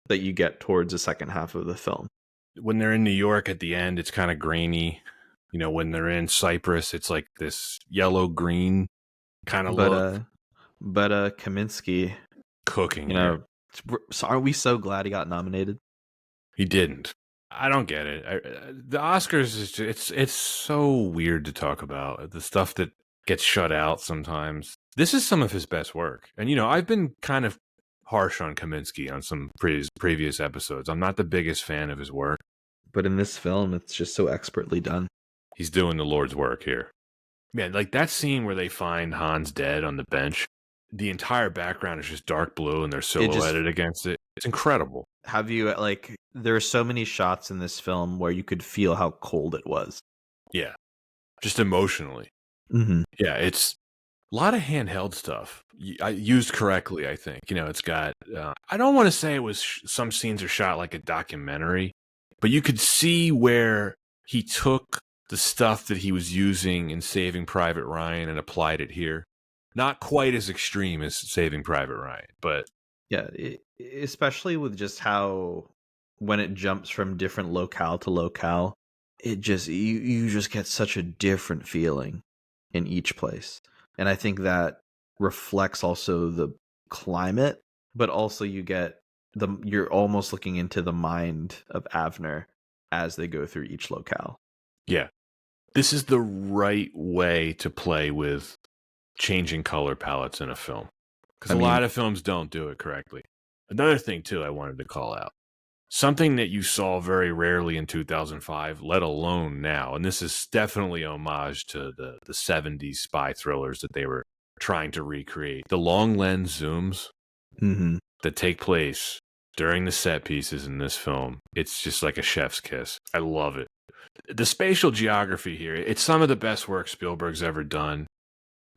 that you get towards the second half of the film. When they're in New York at the end, it's kind of grainy. When they're in Cyprus, it's like this yellow-green kind of look. But Kaminski cooking. So are we so glad he got nominated? He didn't. I don't get it. The Oscars is just, it's so weird to talk about. The stuff that gets shut out sometimes. This is some of his best work. And, you know, I've been kind of harsh on Kaminsky on some previous episodes. I'm not the biggest fan of his work. But in this film, it's just so expertly done. He's doing the Lord's work here. Man, like that scene where they find Hans dead on the bench, the entire background is just dark blue and they're silhouetted against it. It's incredible. Have you, like, there are so many shots in this film where you could feel how cold it was. Yeah. Just emotionally. Mm-hmm. Yeah, it's a lot of handheld stuff. Used correctly, I think. You know, it's got, I don't want to say it was, some scenes are shot like a documentary, but you could see where he took the stuff that he was using in Saving Private Ryan and applied it here. Not quite as extreme as Saving Private Ryan, but yeah, especially with just how when it jumps from different locale to locale, it just you just get such a different feeling in each place. And I think that reflects also the climate, but also you're almost looking into the mind of Avner as they go through each locale. Yeah. This is the right way to play with changing color palettes in a film. Because a lot of films don't do it correctly. Another thing, too, I wanted to call out. Something that you saw very rarely in 2005, let alone now, and this is definitely homage to the 70s spy thrillers that they were trying to recreate. The long lens zooms that take place during the set pieces in this film, it's just like a chef's kiss. I love it. The spatial geography here, it's some of the best work Spielberg's ever done.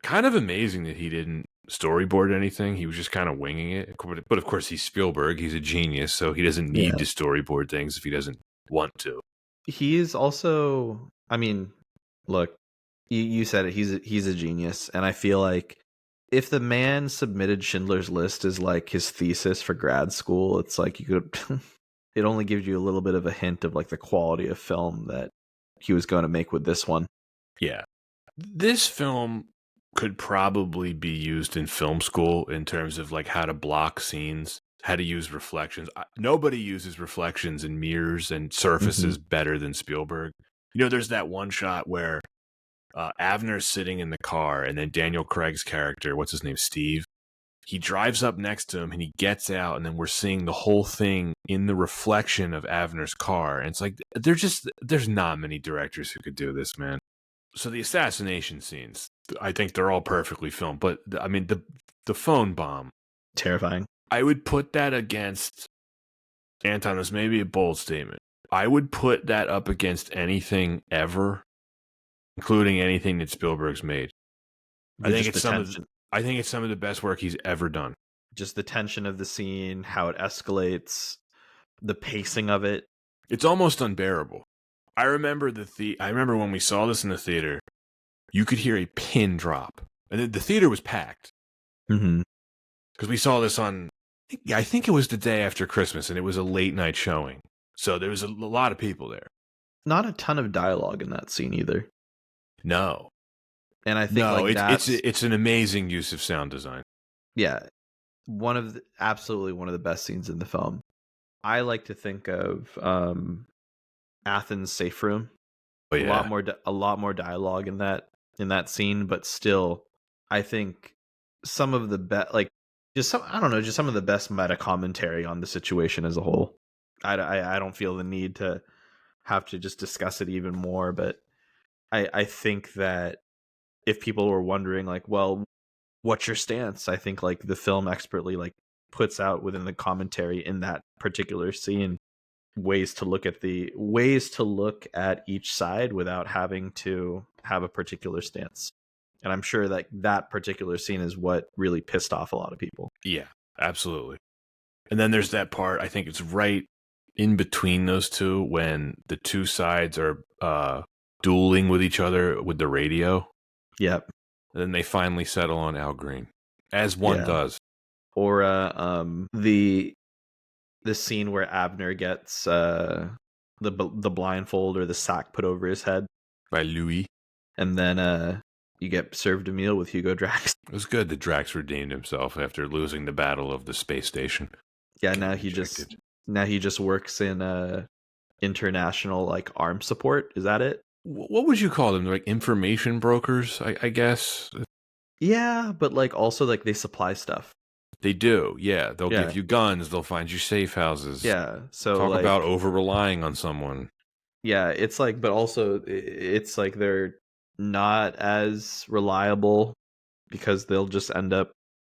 Kind of amazing that he didn't storyboard anything. He was just kind of winging it. But of course, he's Spielberg. He's a genius, so he doesn't need to storyboard things if he doesn't want to. He's also, I mean, look, you said it. He's a genius, and I feel like if the man submitted Schindler's List as like his thesis for grad school, it's like you could. It only gives you a little bit of a hint of like the quality of film that he was going to make with this one. Yeah, this film could probably be used in film school in terms of like how to block scenes, how to use reflections. Nobody uses reflections and mirrors and surfaces better than Spielberg. You know, there's that one shot where Avner's sitting in the car and then Daniel Craig's character, what's his name, Steve, he drives up next to him and he gets out and then we're seeing the whole thing in the reflection of Avner's car. And it's like, there's not many directors who could do this, man. So the assassination scenes, I think they're all perfectly filmed. But, I mean, the phone bomb. Terrifying. I would put that against, Anton, this may be a bold statement. I would put that up against anything ever, including anything that Spielberg's made. I think it's some of the best work he's ever done. Just the tension of the scene, how it escalates, the pacing of it. It's almost unbearable. I remember when we saw this in the theater, you could hear a pin drop. And the theater was packed. Mm-hmm. Because we saw this on, I think it was the day after Christmas, and it was a late night showing. So there was a lot of people there. Not a ton of dialogue in that scene either. No. And I think it's an amazing use of sound design. Yeah. Absolutely one of the best scenes in the film. I like to think of Athens' safe room. Oh, yeah. A lot more dialogue in that scene, but still, I think some of the best, like just some of the best meta commentary on the situation as a whole. I don't feel the need to have to just discuss it even more, but I think that if people were wondering, like, well, what's your stance? I think like the film expertly like puts out within the commentary in that particular scene ways to look at each side without having to have a particular stance. And I'm sure that particular scene is what really pissed off a lot of people. Yeah, absolutely. And then there's that part, I think it's right in between those two when the two sides are dueling with each other with the radio. Yep. And then they finally settle on Al Green, as one does. Or the scene where Abner gets the blindfold or the sack put over his head by Louis, and then you get served a meal with Hugo Drax. It was good that Drax redeemed himself after losing the battle of the space station. Yeah, Getting rejected. now he just works in international like arm support. Is that it? What would you call them? Like information brokers, I guess. Yeah, but like also like they supply stuff. They do. Yeah, they'll Yeah. give you guns. They'll find you safe houses. Yeah. So Talk about like over relying on someone. yeah, it's like but also it's like they're not as reliable because they'll just end up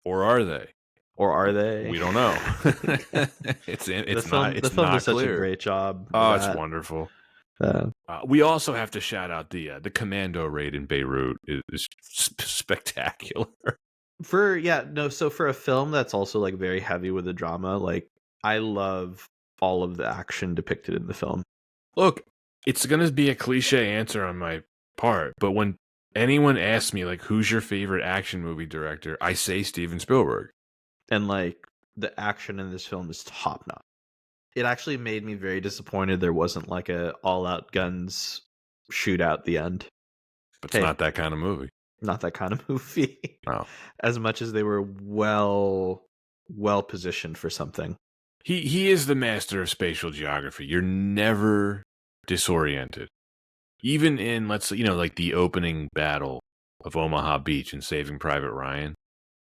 Or are they? or are they? We don't know. it's The it's film does not such a clear. great job with Oh, it's that. wonderful. Uh, We also have to shout out the commando raid in Beirut is spectacular. so for a film that's also like very heavy with the drama, like I love all of the action depicted in the film. Look, it's gonna be a cliche answer on my part, but when anyone asks me like who's your favorite action movie director, I say Steven Spielberg. And like the action in this film is top notch. It actually made me very disappointed there wasn't like a all out guns shootout at the end. But it's Hey, not that kind of movie. not that kind of movie. No. As much as they were well positioned for something. He is the master of spatial geography. You're never disoriented. Even in, let's say, like the opening battle of Omaha Beach and Saving Private Ryan,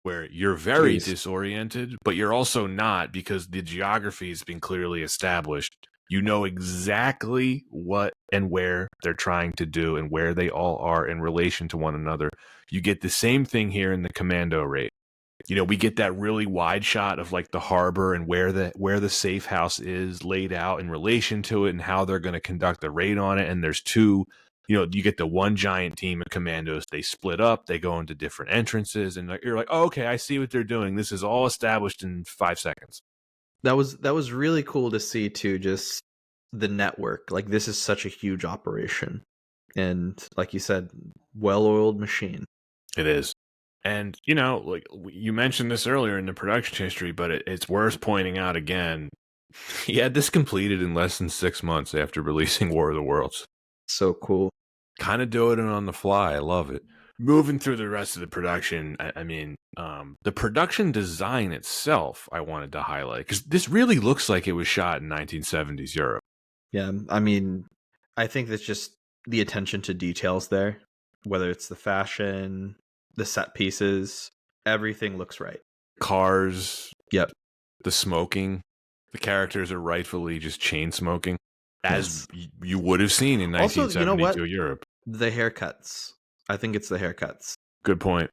where you're very Jeez. disoriented, but you're also not because the geography has been clearly established. You know exactly what and where they're trying to do and where they all are in relation to one another. You get the same thing here in the commando raid. We get that really wide shot of like the harbor and where the safe house is laid out in relation to it and how they're going to conduct the raid on it. And there's two, you get the one giant team of commandos. They split up, they go into different entrances, and you're like, oh, okay, I see what they're doing. This is all established in 5 seconds. That was really cool to see too, just the network. Like this is such a huge operation. And like you said, well-oiled machine. It is. And, like you mentioned this earlier in the production history, but it's worth pointing out again. He had this completed in less than 6 months after releasing War of the Worlds. So cool. Kind of doing it on the fly. I love it. Moving through the rest of the production, I mean, the production design itself, I wanted to highlight because this really looks like it was shot in 1970s Europe. Yeah, I mean, I think that's just the attention to details there, whether it's the fashion, the set pieces, everything looks right. Cars, Yep. the smoking, the characters are rightfully just chain smoking, as you would have seen in 1972 Europe. The haircuts. I think it's the haircuts. Good point.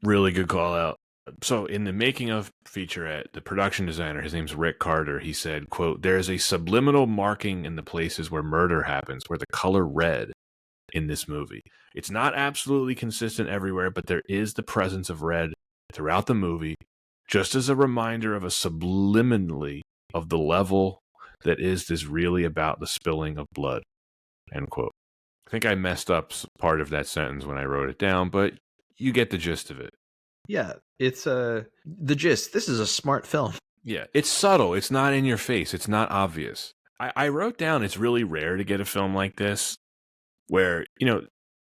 Really good call out. So in the making of featurette, the production designer, his name's Rick Carter, he said, quote, there is a subliminal marking in the places where murder happens, where the color red in this movie. It's not absolutely consistent everywhere, but there is the presence of red throughout the movie, just as a reminder of a subliminally of the level that is this really about the spilling of blood, end quote. I think I messed up part of that sentence when I wrote it down, but you get the gist of it. Yeah, it's the gist. This is a smart film. Yeah, it's subtle. It's not in your face. It's not obvious. I wrote down it's really rare to get a film like this where,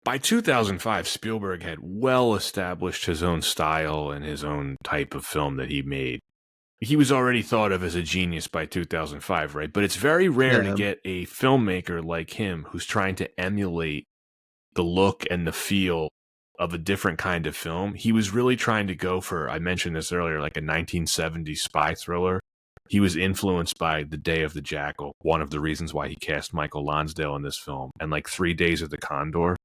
by 2005, Spielberg had well established his own style and his own type of film that he made. He was already thought of as a genius by 2005, right? But it's very rare to get a filmmaker like him who's trying to emulate the look and the feel of a different kind of film. He was really trying to go for, I mentioned this earlier, like a 1970s spy thriller. He was influenced by The Day of the Jackal, one of the reasons why he cast Michael Lonsdale in this film, and like 3 Days of the Condor.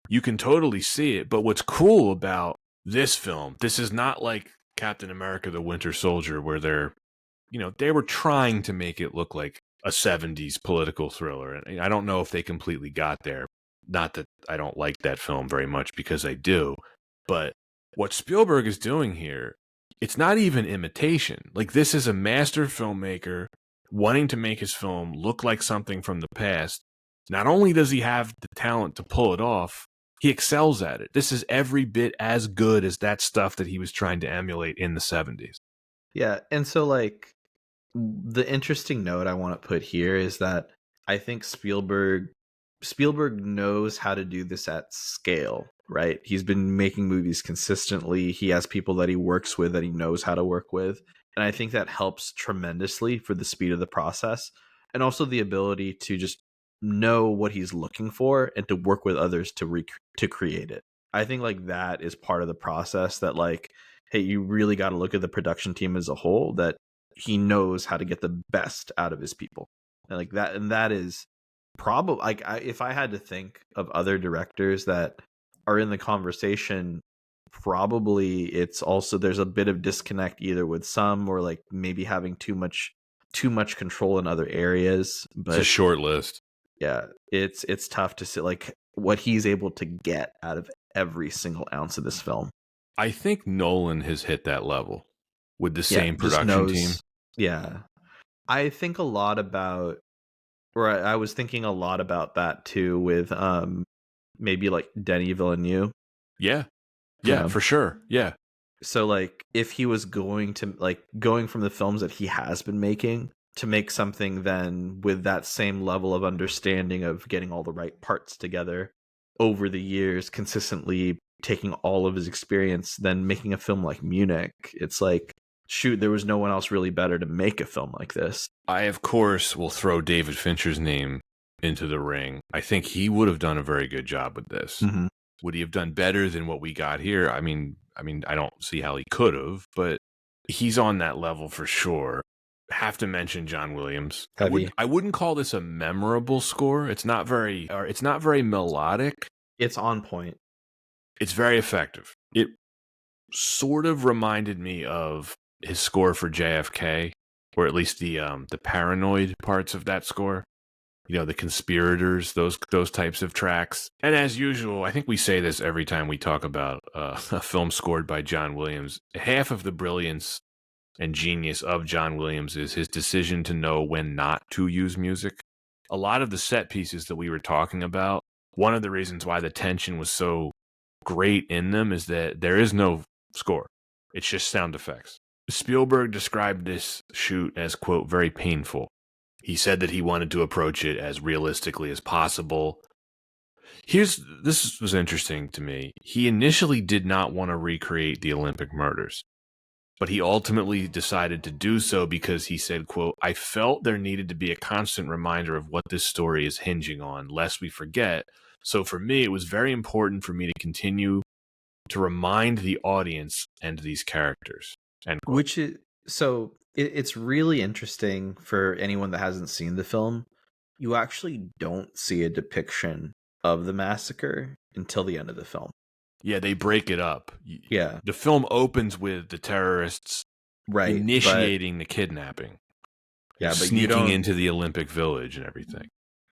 You can totally see it, but what's cool about this film, this is not like Captain America the Winter Soldier, where they were trying to make it look like a 70s political thriller. And I don't know if they completely got there. Not that I don't like that film very much, because I do. But what Spielberg is doing here, it's not even imitation. Like, this is a master filmmaker wanting to make his film look like something from the past. Not only does he have the talent to pull it off, he excels at it. This is every bit as good as that stuff that he was trying to emulate in the 70s. Yeah, and so like the interesting note I want to put here is that I think Spielberg knows how to do this at scale, right? He's been making movies consistently. He has people that he works with that he knows how to work with. And I think that helps tremendously for the speed of the process, and also the ability to just know what he's looking for and to work with others to create it. I think like that is part of the process that like, hey, you really got to look at the production team as a whole, that he knows how to get the best out of his people. And that is probably like, if I had to think of other directors that are in the conversation, probably it's also there's a bit of disconnect either with some, or like maybe having too much control in other areas. It's a But short list. yeah, it's tough to see like what he's able to get out of every single ounce of this film. I think Nolan has hit that level with the Yeah, same just production team. knows. Yeah, I think a lot about, or I was thinking a lot about that too with maybe like Denis Villeneuve. Yeah. Yeah, for sure. Yeah. So like if he was going to like going from the films that he has been making to make something then with that same level of understanding of getting all the right parts together over the years, consistently taking all of his experience, then making a film like Munich, it's like, shoot, there was no one else really better to make a film like this. I, of course, will throw David Fincher's name into the ring. I think he would have done a very good job with this. Mm-hmm. Would he have done better than what we got here? I mean, I don't see how he could have, but he's on that level for sure. Have to mention John Williams. Heavy. I wouldn't call this a memorable score. It's not very melodic. It's on point. It's very effective. It sort of reminded me of his score for JFK, or at least the paranoid parts of that score. You know, the conspirators, those types of tracks. And as usual, I think we say this every time we talk about a film scored by John Williams. Half of the brilliance and genius of John Williams is his decision to know when not to use music. A lot of the set pieces that we were talking about, one of the reasons why the tension was so great in them is that there is no score. It's just sound effects. Spielberg described this shoot as, quote, very painful. He said that he wanted to approach it as realistically as possible. This was interesting to me. He initially did not want to recreate the Olympic murders, but he ultimately decided to do so because he said, quote, I felt there needed to be a constant reminder of what this story is hinging on, lest we forget. So for me, it was very important for me to continue to remind the audience and these characters. End quote. Which is so it's really interesting for anyone that hasn't seen the film. You actually don't see a depiction of the massacre until the end of the film. Yeah, they break it up. Yeah. The film opens with the terrorists initiating the kidnapping. Yeah, but sneaking into the Olympic Village and everything.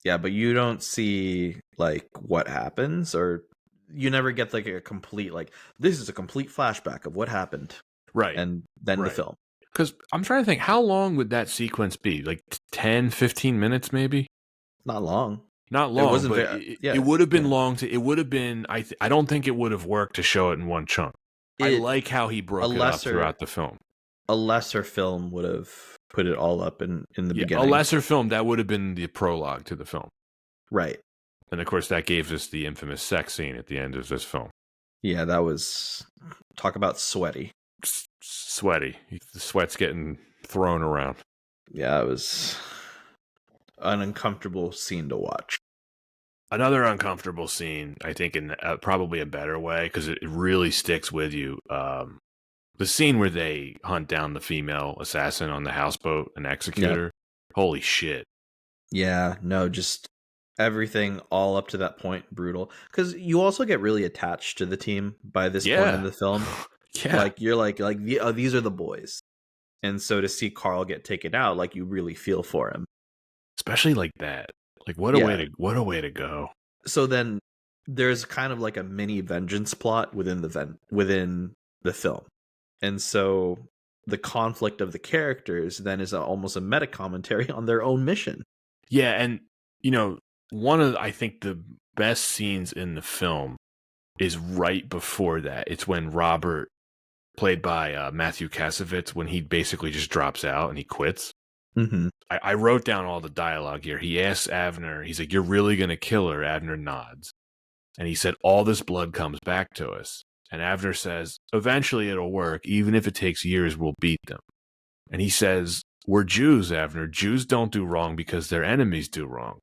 Yeah, but you don't see like what happens, or you never get like a complete like this is a complete flashback of what happened. Right. And then the film. Because I'm trying to think, how long would that sequence be? Like 10, 15 minutes maybe? Not long. Not long, it would have been long. It would have been, I don't think it would have worked to show it in one chunk. I like how he broke it up throughout the film. A lesser film would have put it all up in the beginning. A lesser film, that would have been the prologue to the film. Right. And of course, that gave us the infamous sex scene at the end of this film. Yeah, that was, talk about sweaty. Sweaty. The sweat's getting thrown around. Yeah, it was an uncomfortable scene to watch. Another uncomfortable scene, I think, in probably a better way, because it really sticks with you. The scene where they hunt down the female assassin on the houseboat and execute her. Holy shit. Yeah, no, just everything all up to that point, brutal. Because you also get really attached to the team by this point in the film. Yeah. Like, you're like these are the boys. And so to see Carl get taken out, like, you really feel for him. Especially like that. Like, what a way to go. So then there's kind of like a mini vengeance plot within the film. And so the conflict of the characters then is almost a meta commentary on their own mission. Yeah, and you know, one of I think the best scenes in the film is right before that. It's when Robert, played by Matthew Kasovitz, when he basically just drops out and he quits. Mm-hmm. I wrote down all the dialogue here. He asks Avner, he's like, "You're really going to kill her?" Avner nods. And he said, "All this blood comes back to us." And Avner says, "Eventually it'll work. Even if it takes years, we'll beat them." And he says, "We're Jews, Avner. Jews don't do wrong because their enemies do wrong."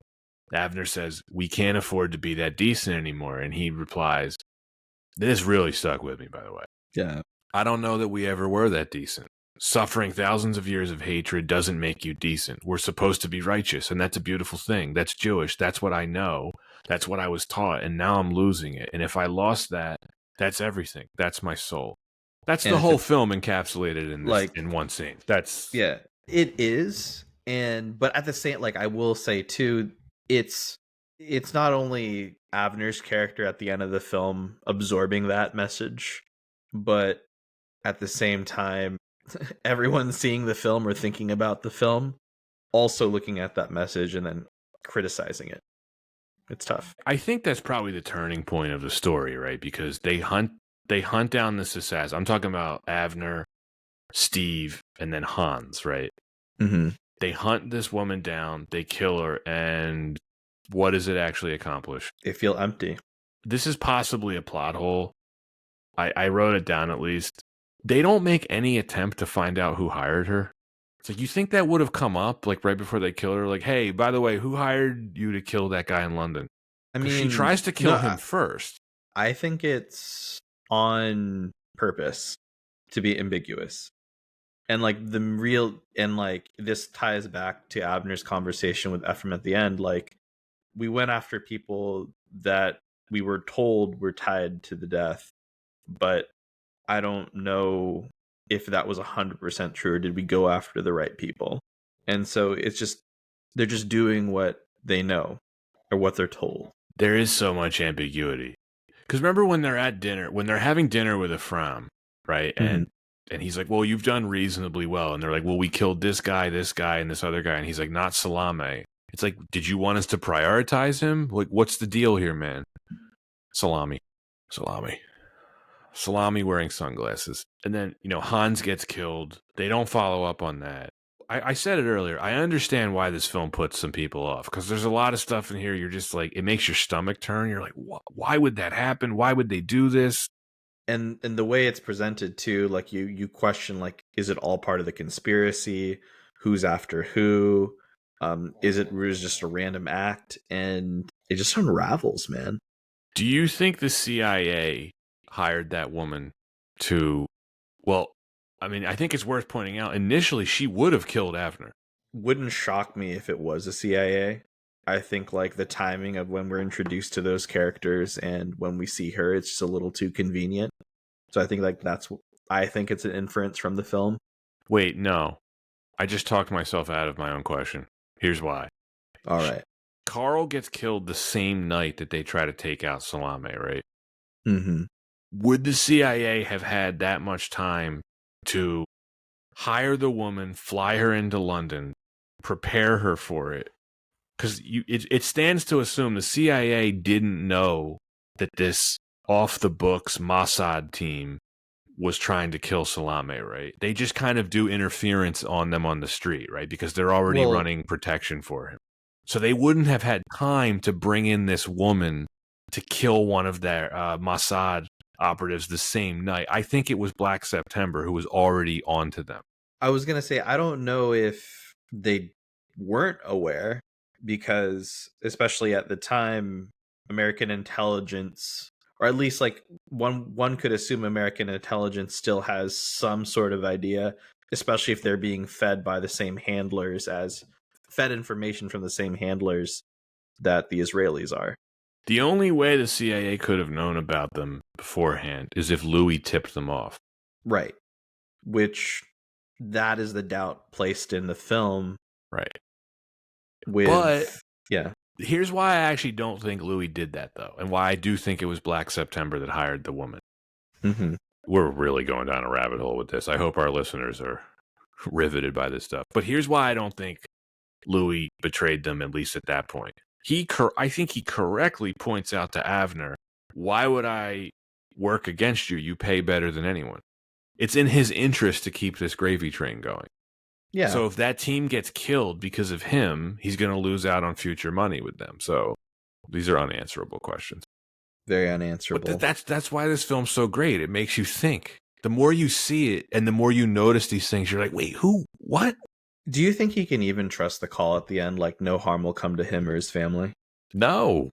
Avner says, "We can't afford to be that decent anymore." And he replies, this really stuck with me, by the way. Yeah. "I don't know that we ever were that decent. Suffering thousands of years of hatred doesn't make you decent. We're supposed to be righteous, and that's a beautiful thing. That's Jewish. That's what I know. That's what I was taught, and now I'm losing it. And if I lost that, that's everything. That's my soul." That's the whole film encapsulated in this, in one scene. That's it is. But at the same, like, I will say too, it's not only Avner's character at the end of the film absorbing that message, but at the same time, everyone seeing the film or thinking about the film also looking at that message and then criticizing it. It's tough. I think that's probably the turning point of the story, right? Because they hunt down this assassin. I'm talking about Avner, Steve, and then Hans, right? Mm-hmm. They hunt this woman down, they kill her, and what does it actually accomplish? They feel empty. This is possibly a plot hole. I wrote it down at least. They don't make any attempt to find out who hired her. It's like, you think that would have come up, like, right before they kill her? Like, hey, by the way, who hired you to kill that guy in London? I mean, she tries to kill him first. I think it's on purpose to be ambiguous. And like this ties back to Abner's conversation with Ephraim at the end. Like, we went after people that we were told were tied to the death, but I don't know if that was 100% true, or did we go after the right people? And so it's just, they're just doing what they know or what they're told. There is so much ambiguity. Because remember when they're at dinner, when they're having dinner with Ephraim, right? Mm-hmm. And he's like, well, you've done reasonably well. And they're like, well, we killed this guy, and this other guy. And he's like, not Salame. It's like, did you want us to prioritize him? Like, what's the deal here, man? Salami wearing sunglasses. And then, Hans gets killed. They don't follow up on that. I said it earlier. I understand why this film puts some people off, because there's a lot of stuff in here. You're just like, it makes your stomach turn. You're like, why would that happen? Why would they do this? And the way it's presented too, like you question, like, is it all part of the conspiracy? Who's after who? Is it just a random act? And it just unravels, man. Do you think the CIA hired that woman to, well, I mean, I think it's worth pointing out, initially she would have killed Avner. Wouldn't shock me if it was a CIA. I think like the timing of when we're introduced to those characters and when we see her, it's just a little too convenient. So I think I think it's an inference from the film. Wait, no. I just talked myself out of my own question. Here's why. All right. Carl gets killed the same night that they try to take out Salame, right? Mm-hmm. Would the CIA have had that much time to hire the woman, fly her into London, prepare her for it? Because it stands to assume the CIA didn't know that this off-the-books Mossad team was trying to kill Salame, right? They just kind of do interference on them on the street, right? Because they're already running protection for him. So they wouldn't have had time to bring in this woman to kill one of their Mossad operatives the same night. I think it was Black September who was already onto them. I was going to say, I don't know if they weren't aware, because especially at the time, American intelligence, or at least like one could assume American intelligence still has some sort of idea, especially if they're being fed by the same handlers fed information from the same handlers that the Israelis are. The only way the CIA could have known about them beforehand is if Louis tipped them off. Right. Which, that is the doubt placed in the film. Right. Yeah. Here's why I actually don't think Louis did that, though, and why I do think it was Black September that hired the woman. Mm-hmm. We're really going down a rabbit hole with this. I hope our listeners are riveted by this stuff. But here's why I don't think Louis betrayed them, at least at that point. I think he correctly points out to Avner, why would I work against you? You pay better than anyone. It's in his interest to keep this gravy train going. Yeah. So if that team gets killed because of him, he's going to lose out on future money with them. So these are unanswerable questions. Very unanswerable. But that's why this film's so great. It makes you think. the more you see it and the more you notice these things, you're like, wait, who? What? Do you think he can even trust the call at the end? Like, no harm will come to him or his family? No.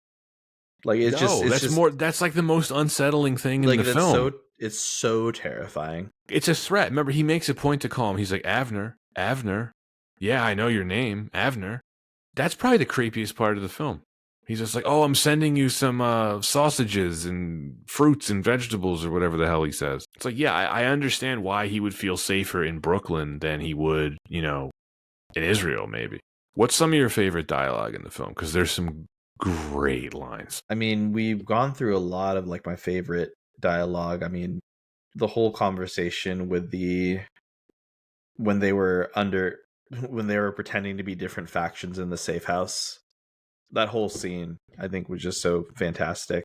Like, it's No, just that's like the most unsettling thing in like the film. it's so terrifying. It's a threat. Remember, he makes a point to call him. He's like, Avner. Yeah, I know your name, Avner. That's probably the creepiest part of the film. He's just like, oh, I'm sending you some sausages and fruits and vegetables or whatever the hell he says. It's like, yeah, I understand why he would feel safer in Brooklyn than he would, in Israel, maybe. What's some of your favorite dialogue in the film? Because there's some great lines. I mean, we've gone through a lot of like my favorite dialogue. I mean, the whole conversation with when they were pretending to be different factions in the safe house. That whole scene, I think, was just so fantastic.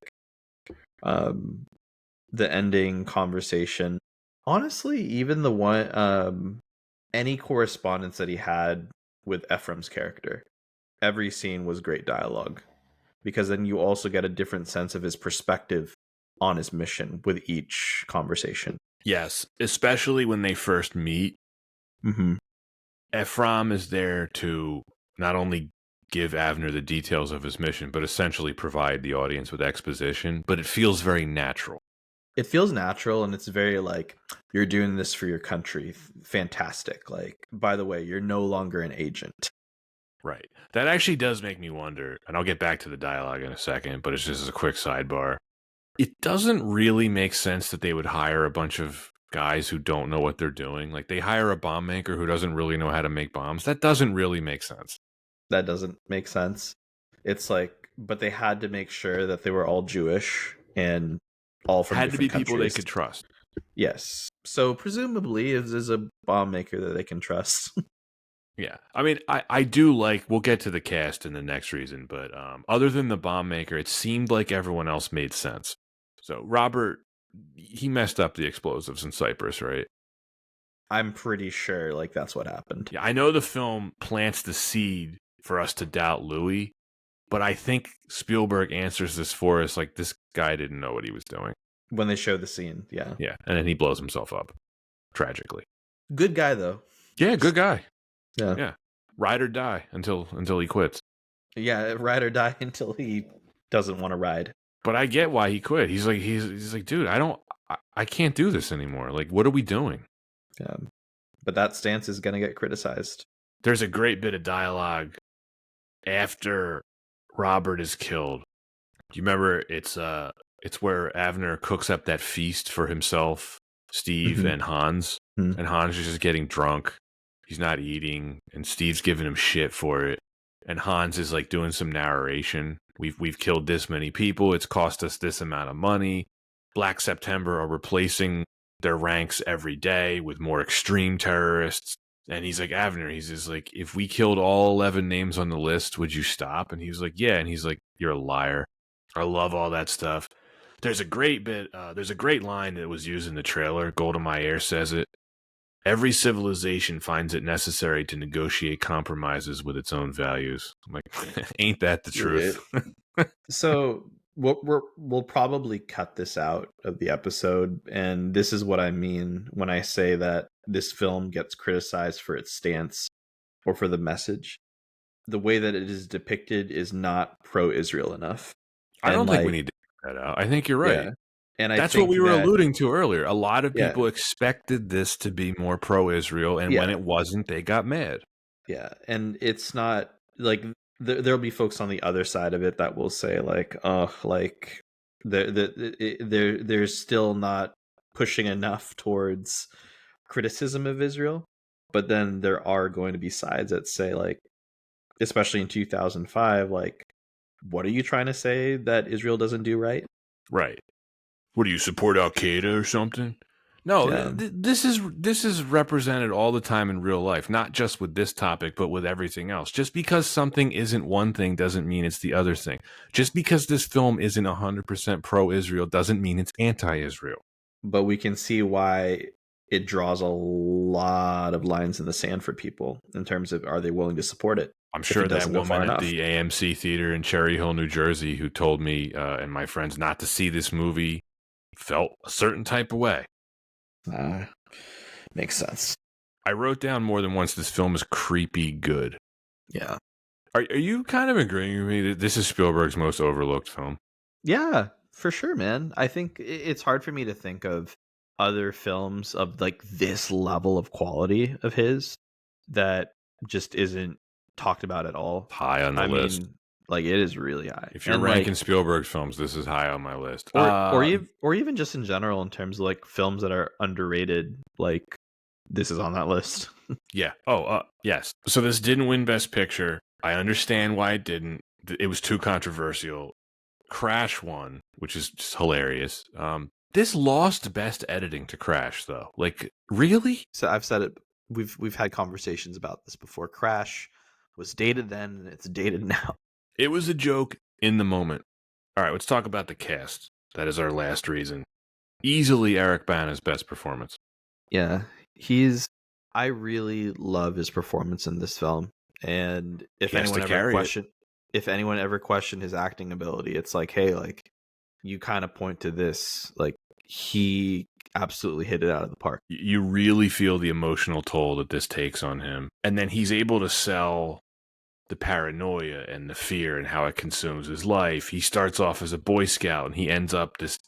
The ending conversation, honestly, even the one, any correspondence that he had with Ephraim's character, every scene was great dialogue, because then you also get a different sense of his perspective on his mission with each conversation. Yes, especially when they first meet. Mm-hmm. Ephraim is there to not only give Avner the details of his mission, but essentially provide the audience with exposition. But it feels very natural. It feels natural, and it's very like, you're doing this for your country. Fantastic. Like, by the way, you're no longer an agent. Right. That actually does make me wonder, and I'll get back to the dialogue in a second, but it's just a quick sidebar. It doesn't really make sense that they would hire a bunch of guys who don't know what they're doing. Like, they hire a bomb maker who doesn't really know how to make bombs. That doesn't really make sense. That doesn't make sense. It's like, but they had to make sure that they were all Jewish and all from had to be different people countries. they could trust. Yes. So presumably is a bomb maker that they can trust. Yeah. I mean, I do like, we'll get to the cast in the next reason, but other than the bomb maker, it seemed like everyone else made sense. So Robert, he messed up the explosives in Cyprus, right? I'm pretty sure like that's what happened. Yeah, I know the film plants the seed for us to doubt Louis, but I think Spielberg answers this for us like, this guy didn't know what he was doing. When they show the scene, yeah. Yeah, and then he blows himself up, tragically. Good guy, though. Yeah, good guy. Yeah. Ride or die until he quits. Yeah, ride or die until he doesn't want to ride. But I get why he quit. He's like, dude, I can't do this anymore. Like, what are we doing? Yeah. But that stance is going to get criticized. There's a great bit of dialogue after Robert is killed. Do you remember it's where Avner cooks up that feast for himself, Steve, and Hans. Mm-hmm. And Hans is just getting drunk. He's not eating, and Steve's giving him shit for it. And Hans is like doing some narration. We've killed this many people. It's cost us this amount of money. Black September are replacing their ranks every day with more extreme terrorists. And he's like, Avner, he's just like, if we killed all 11 names on the list, would you stop? And he's like, yeah. And he's like, you're a liar. I love all that stuff. There's a great line that was used in the trailer. Golda Meir says it. Every civilization finds it necessary to negotiate compromises with its own values. I'm like, ain't that the truth? So we'll probably cut this out of the episode, and this is what I mean when I say that this film gets criticized for its stance or for the message. The way that it is depicted is not pro-Israel enough. I don't think we need to cut that out. I think you're right. Yeah. And that's what we were alluding to earlier. A lot of people expected this to be more pro-Israel, and when it wasn't, they got mad. Yeah, and it's not like there'll be folks on the other side of it that will say like, oh, like they're still not pushing enough towards criticism of Israel. But then there are going to be sides that say like, especially in 2005, like, what are you trying to say that Israel doesn't do right? Right. What, do you support Al Qaeda or something? No, this is represented all the time in real life, not just with this topic, but with everything else. Just because something isn't one thing doesn't mean it's the other thing. Just because this film isn't 100% pro-Israel doesn't mean it's anti-Israel. But we can see why it draws a lot of lines in the sand for people in terms of, are they willing to support it? I'm sure that woman at the AMC theater in Cherry Hill, New Jersey, who told me and my friends not to see this movie, felt a certain type of way. Makes sense. I wrote down more than once this film is creepy good. Yeah. Are you kind of agreeing with me that this is Spielberg's most overlooked film? Yeah, for sure, man. I think it's hard for me to think of other films of like this level of quality of his that just isn't talked about at all. High on the I list. mean, like it is really high. If you're And ranking like Spielberg films, this is high on my list. or even just in general in terms of like films that are underrated, like this is on that list. Yeah. Oh, yes. So this didn't win Best Picture. I understand why it didn't. It was too controversial. Crash won, which is just hilarious. This lost Best Editing to Crash, though. Like, really? So I've said it. We've had conversations about this before. Crash was dated then, and it's dated now. It was a joke in the moment. All right, let's talk about the cast. That is our last reason. Easily Eric Bana's best performance. Yeah, I really love his performance in this film, and if anyone ever questioned his acting ability, it's like, hey, like you kind of point to this, like he absolutely hit it out of the park. You really feel the emotional toll that this takes on him, and then he's able to sell the paranoia and the fear and how it consumes his life. He starts off as a Boy Scout, and he ends up this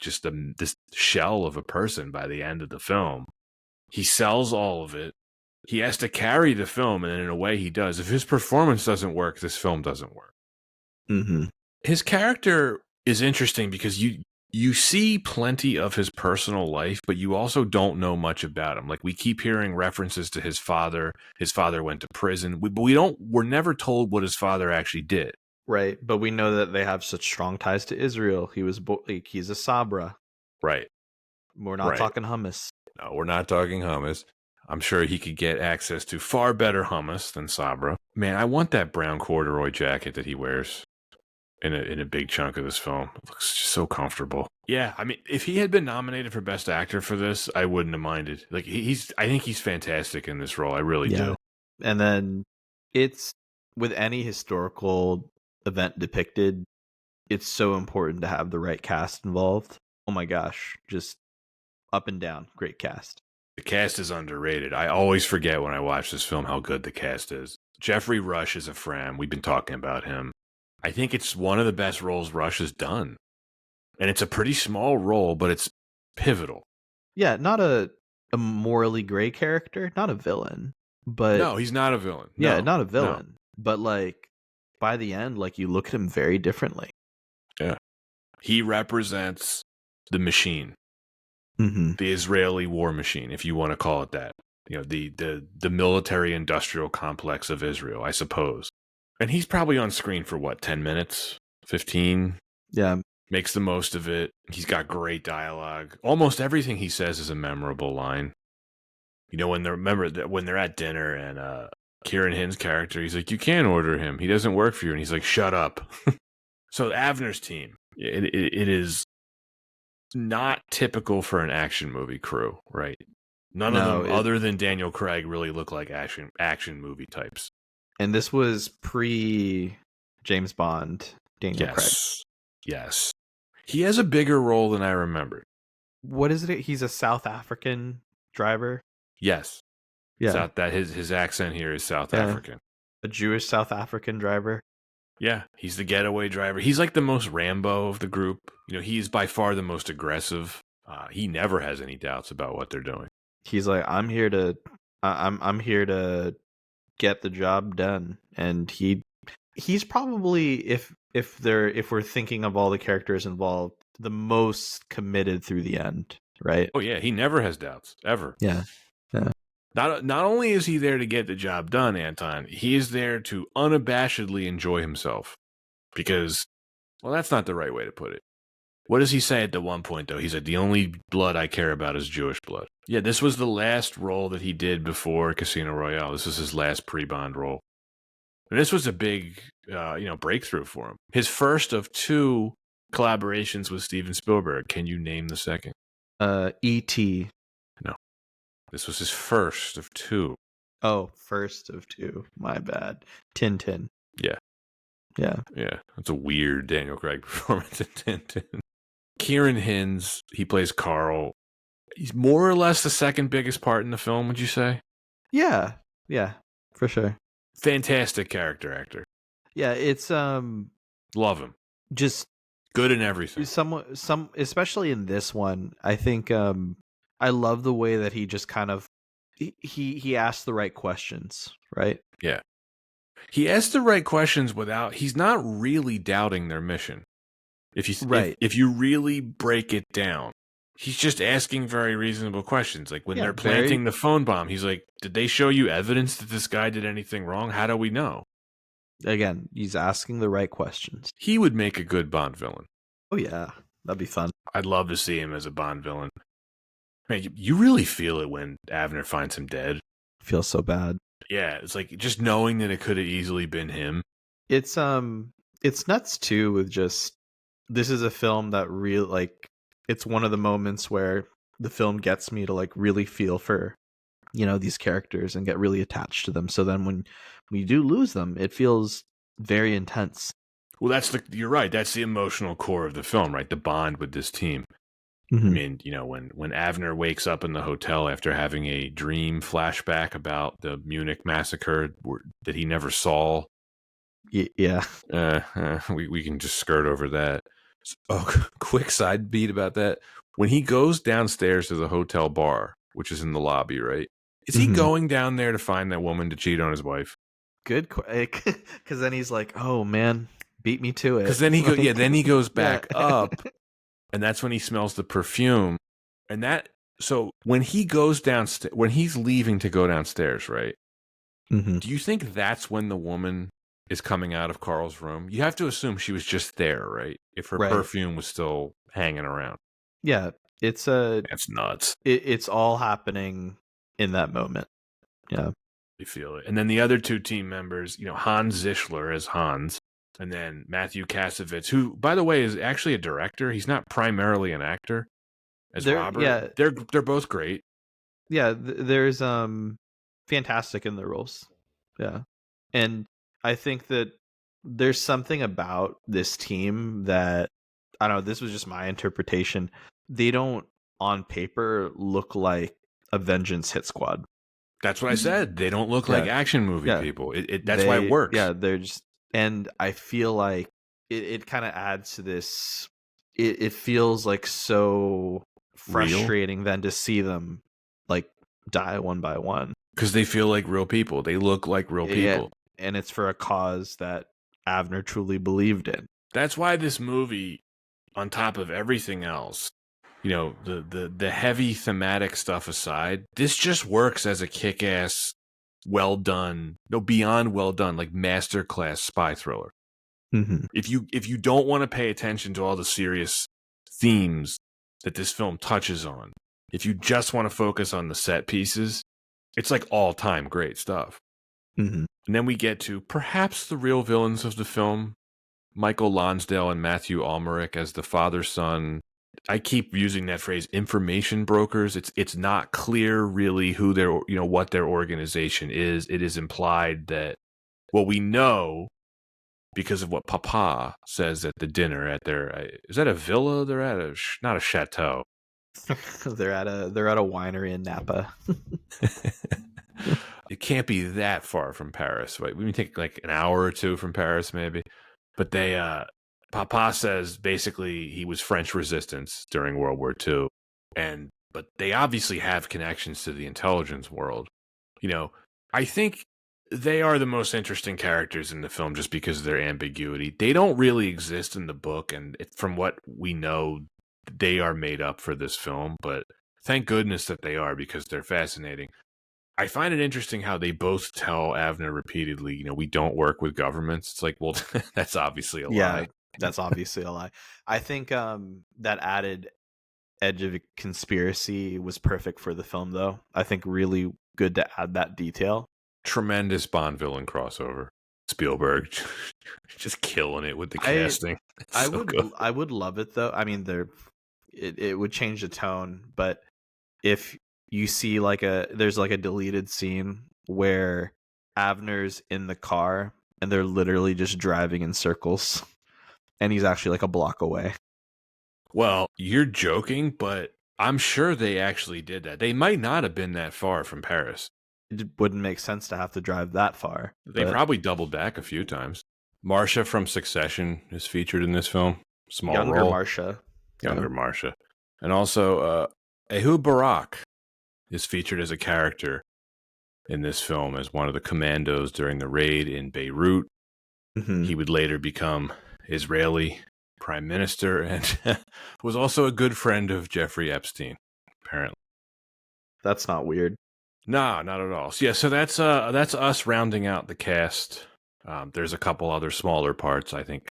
shell of a person by the end of the film. He sells all of it. He has to carry the film, and in a way he does. If his performance doesn't work, this film doesn't work. Mm-hmm. His character is interesting because you see plenty of his personal life, but you also don't know much about him. Like we keep hearing references to his father. His father went to prison, but we're never told what his father actually did. Right, but we know that they have such strong ties to Israel. He's a Sabra. Right. We're not talking hummus. No, we're not talking hummus. I'm sure he could get access to far better hummus than Sabra. Man, I want that brown corduroy jacket that he wears in a big chunk of this film. It looks just so comfortable. Yeah, I mean, if he had been nominated for Best Actor for this, I wouldn't have minded. Like I think he's fantastic in this role. I really do. And then it's with any historical event depicted, it's so important to have the right cast involved. Oh my gosh, just up and down, great cast. The cast is underrated. I always forget when I watch this film how good the cast is. Jeffrey Rush is a friend. We've been talking about him. I think it's one of the best roles Rush has done. And it's a pretty small role, but it's pivotal. Yeah, not a morally gray character, not a villain. But no, he's not a villain. Yeah, not a villain. No. But like by the end, like you look at him very differently. Yeah. He represents the machine. Mm-hmm. The Israeli war machine, if you want to call it that. You know, the military industrial complex of Israel, I suppose. And he's probably on screen for what, 10 minutes? 15? Yeah. Makes the most of it. He's got great dialogue. Almost everything he says is a memorable line. You know, when they're at dinner and Kieran Hin's character, he's like, you can't order him. He doesn't work for you. And he's like, shut up. So Avner's team, it is not typical for an action movie crew, right? None of them, other than Daniel Craig, really look like action movie types. And this was pre James Bond, Daniel Craig. Yes. He has a bigger role than I remembered. What is it? He's a South African driver? Yes. Yeah. His accent here is South African. A Jewish South African driver? Yeah, he's the getaway driver. He's like the most Rambo of the group. You know, he's by far the most aggressive. He never has any doubts about what they're doing. He's like, I'm here to get the job done. And he's probably, if we're thinking of all the characters involved, the most committed through the end, right? Oh yeah, he never has doubts, ever. Yeah. Not only is he there to get the job done, Anton, he is there to unabashedly enjoy himself. Because, well, that's not the right way to put it. What does he say at the one point, though? He said, the only blood I care about is Jewish blood. Yeah, this was the last role that he did before Casino Royale. This was his last pre-Bond role. And this was a big, breakthrough for him. His first of 2 collaborations with Steven Spielberg. Can you name the second? E.T. No. This was his first of 2. Oh, first of 2. My bad. Tintin. Yeah. That's a weird Daniel Craig performance in Tintin. Kieran Hin's, he plays Carl. He's more or less the second biggest part in the film, would you say? Yeah, for sure. Fantastic character actor. Yeah, it's Love him. just Good in everything. some especially in this one. I think I love the way that he just kind of he asked the right questions, right? Yeah. He asked the right questions without, he's not really doubting their mission. If you really break it down, he's just asking very reasonable questions. Like when they're planting the phone bomb, he's like, did they show you evidence that this guy did anything wrong? How do we know? Again, he's asking the right questions. He would make a good Bond villain. Oh yeah, that'd be fun. I'd love to see him as a Bond villain. Man, you really feel it when Avner finds him dead. Feels so bad. Yeah, it's like just knowing that it could have easily been him. It's nuts too with just, this is a film that it's one of the moments where the film gets me to like really feel for, these characters and get really attached to them. So then when we do lose them, it feels very intense. Well, you're right. That's the emotional core of the film, right? The bond with this team. Mm-hmm. I mean, when Avner wakes up in the hotel after having a dream flashback about the Munich massacre that he never saw. Yeah. We can just skirt over that. Oh, quick side beat about that. When he goes downstairs to the hotel bar, which is in the lobby, right? Is he going down there to find that woman to cheat on his wife? Good, because then he's like, "Oh man, beat me to it." Because then then he goes back up, and that's when he smells the perfume. And so when he goes downstairs, when he's leaving to go downstairs, right? Mm-hmm. Do you think that's when the woman is coming out of Carl's room? You have to assume she was just there, right? If her perfume was still hanging around. Yeah, that's nuts. It's all happening in that moment. Yeah. You feel it. And then the other two team members, Hans Zischler as Hans, and then Matthew Kasovitz, who, by the way, is actually a director. He's not primarily an actor, as Robert. Yeah. They're both great. Yeah, there's fantastic in their roles. Yeah. And I think that there's something about this team that, I don't know, this was just my interpretation. They don't, on paper, look like a Vengeance hit squad. That's what I said. They don't look like action movie people. That's why it works. Yeah, they're just, and I feel like it kind of adds to this. It feels like so frustrating then to see them like die one by one. Because they feel like real people. They look like real people. And it's for a cause that Avner truly believed in. That's why this movie, on top of everything else, the heavy thematic stuff aside, this just works as a kick-ass, beyond well done, like masterclass spy thriller. Mm-hmm. If you don't want to pay attention to all the serious themes that this film touches on, if you just want to focus on the set pieces, it's like all-time great stuff. Mm-hmm. And then we get to perhaps the real villains of the film, Michael Lonsdale and Matthew Almeric as the father-son. I keep using that phrase, information brokers. It's not clear really who what their organization is. It is implied that, well, we know because of what Papa says at the dinner at their, is that a villa? They're at not a chateau. they're at a winery in Napa. It can't be that far from Paris, right? We can take like an hour or two from Paris, maybe. But Papa says basically he was French resistance during World War II, but they obviously have connections to the intelligence world. I think they are the most interesting characters in the film just because of their ambiguity. They don't really exist in the book, and from what we know, they are made up for this film. But thank goodness that they are, because they're fascinating. I find it interesting how they both tell Avner repeatedly, we don't work with governments. It's like, well, that's obviously a lie. That's obviously a lie. I think that added edge of conspiracy was perfect for the film, though. I think really good to add that detail. Tremendous Bond villain crossover. Spielberg just killing it with the casting. I would love it, though. I mean, it would change the tone, but if you see there's a deleted scene where Avner's in the car and they're literally just driving in circles, and he's actually like a block away. Well, you're joking, but I'm sure they actually did that. They might not have been that far from Paris. It wouldn't make sense to have to drive that far. They But probably doubled back a few times. Marcia from Succession is featured in this film. Small younger role. Marcia. Younger Marcia. And also, Ehud Barak is featured as a character in this film as one of the commandos during the raid in Beirut. Mm-hmm. He would later become Israeli prime minister and was also a good friend of Jeffrey Epstein, apparently. That's not weird. Nah, not at all. So, yeah, so that's us rounding out the cast. There's a couple other smaller parts, I think,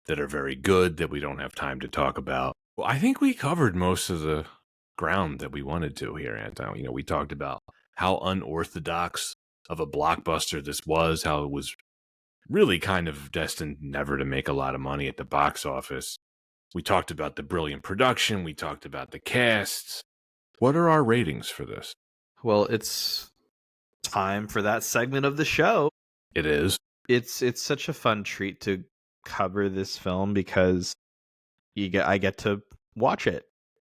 that are very good that we don't have time to talk about. Well, I think we covered most of the ground that we wanted to here, Anton. You know, we talked about how unorthodox of a blockbuster this was, how it was really kind of destined never to make a lot of money at the box office. We talked about the brilliant production. We talked about the casts. What are our ratings for this? Well, it's time for that segment of the show. It is. It's such a fun treat to cover this film because I get to watch it,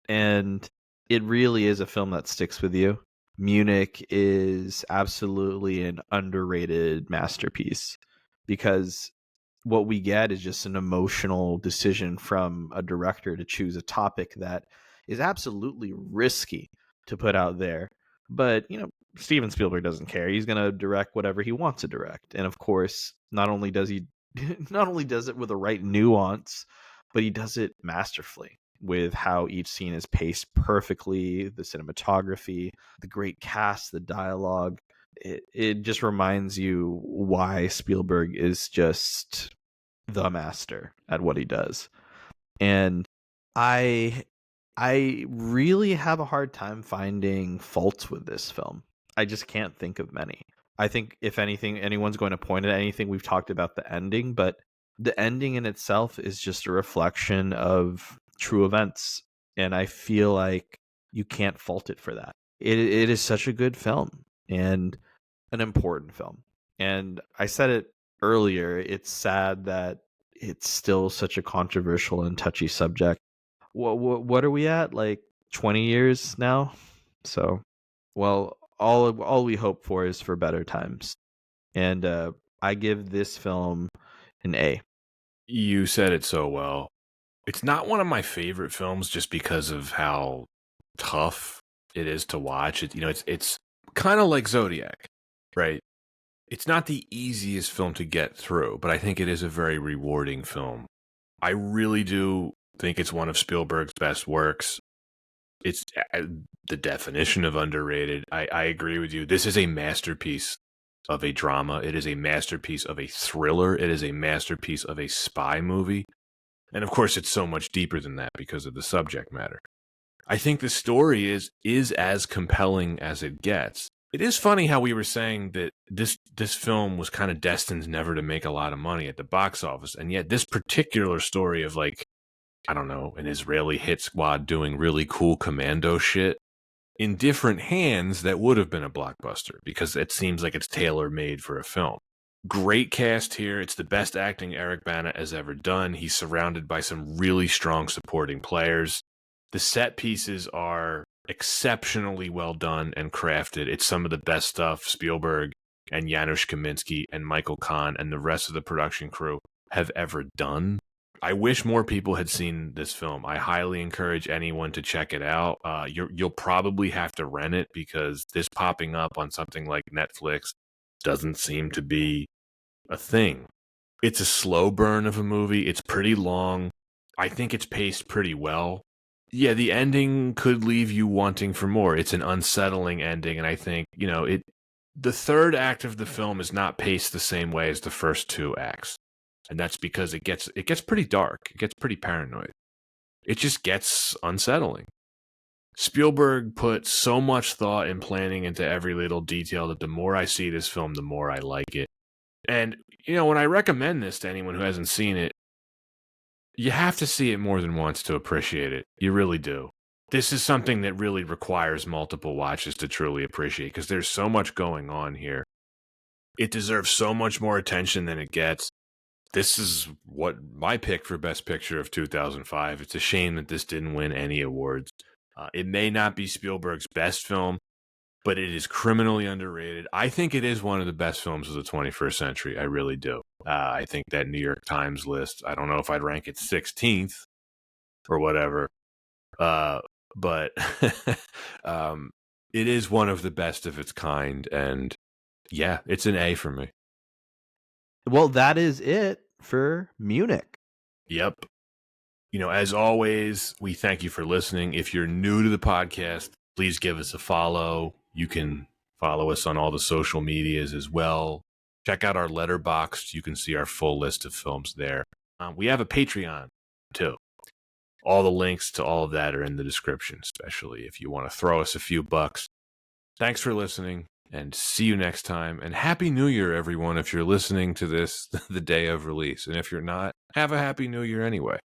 and it really is a film that sticks with you. Munich is absolutely an underrated masterpiece because what we get is just an emotional decision from a director to choose a topic that is absolutely risky to put out there. But, Steven Spielberg doesn't care. He's going to direct whatever he wants to direct. And of course, not only does it with the right nuance, but he does it masterfully with how each scene is paced perfectly, the cinematography, the great cast, the dialogue. It just reminds you why Spielberg is just the master at what he does. And I really have a hard time finding faults with this film. I just can't think of many. I think if anything, anyone's going to point at anything, we've talked about the ending, but the ending in itself is just a reflection of true events. And I feel like you can't fault it for that. It is such a good film and an important film. And I said it earlier, it's sad that it's still such a controversial and touchy subject. What are we at? Like 20 years now? So, well, all we hope for is for better times. And I give this film an A. You said it so well. It's not one of my favorite films just because of how tough it is to watch. It's kind of like Zodiac, right? It's not the easiest film to get through, but I think it is a very rewarding film. I really do think it's one of Spielberg's best works. It's the definition of underrated. I agree with you. This is a masterpiece of a drama. It is a masterpiece of a thriller. It is a masterpiece of a spy movie. And of course, it's so much deeper than that because of the subject matter. I think the story is as compelling as it gets. It is funny how we were saying that this film was kind of destined never to make a lot of money at the box office, and yet this particular story of, like, I don't know, an Israeli hit squad doing really cool commando shit in different hands, that would have been a blockbuster because it seems like it's tailor-made for a film. Great cast here. It's the best acting Eric Bana has ever done. He's surrounded by some really strong supporting players. The set pieces are exceptionally well done and crafted. It's some of the best stuff Spielberg and Janusz Kaminski and Michael Kahn and the rest of the production crew have ever done. I wish more people had seen this film. I highly encourage anyone to check it out. You'll probably have to rent it because this popping up on something like Netflix doesn't seem to be a thing. It's a slow burn of a movie. It's pretty long. I think it's paced pretty well. Yeah, the ending could leave you wanting for more. It's an unsettling ending, and I think, the third act of the film is not paced the same way as the first two acts. And that's because it gets pretty dark. It gets pretty paranoid. It just gets unsettling. Spielberg put so much thought and planning into every little detail that the more I see this film, the more I like it. And, when I recommend this to anyone who hasn't seen it, you have to see it more than once to appreciate it. You really do. This is something that really requires multiple watches to truly appreciate because there's so much going on here. It deserves so much more attention than it gets. This is what my pick for Best Picture of 2005. It's a shame that this didn't win any awards. It may not be Spielberg's best film, but it is criminally underrated. I think it is one of the best films of the 21st century. I really do. I think that New York Times list, I don't know if I'd rank it 16th or whatever, but it is one of the best of its kind. And yeah, it's an A for me. Well, that is it for Munich. Yep. As always, we thank you for listening. If you're new to the podcast, please give us a follow. You can follow us on all the social medias as well. Check out our letterboxd. You can see our full list of films there. We have a Patreon, too. All the links to all of that are in the description, especially if you want to throw us a few bucks. Thanks for listening, and see you next time. And Happy New Year, everyone, if you're listening to this the day of release. And if you're not, have a Happy New Year anyway.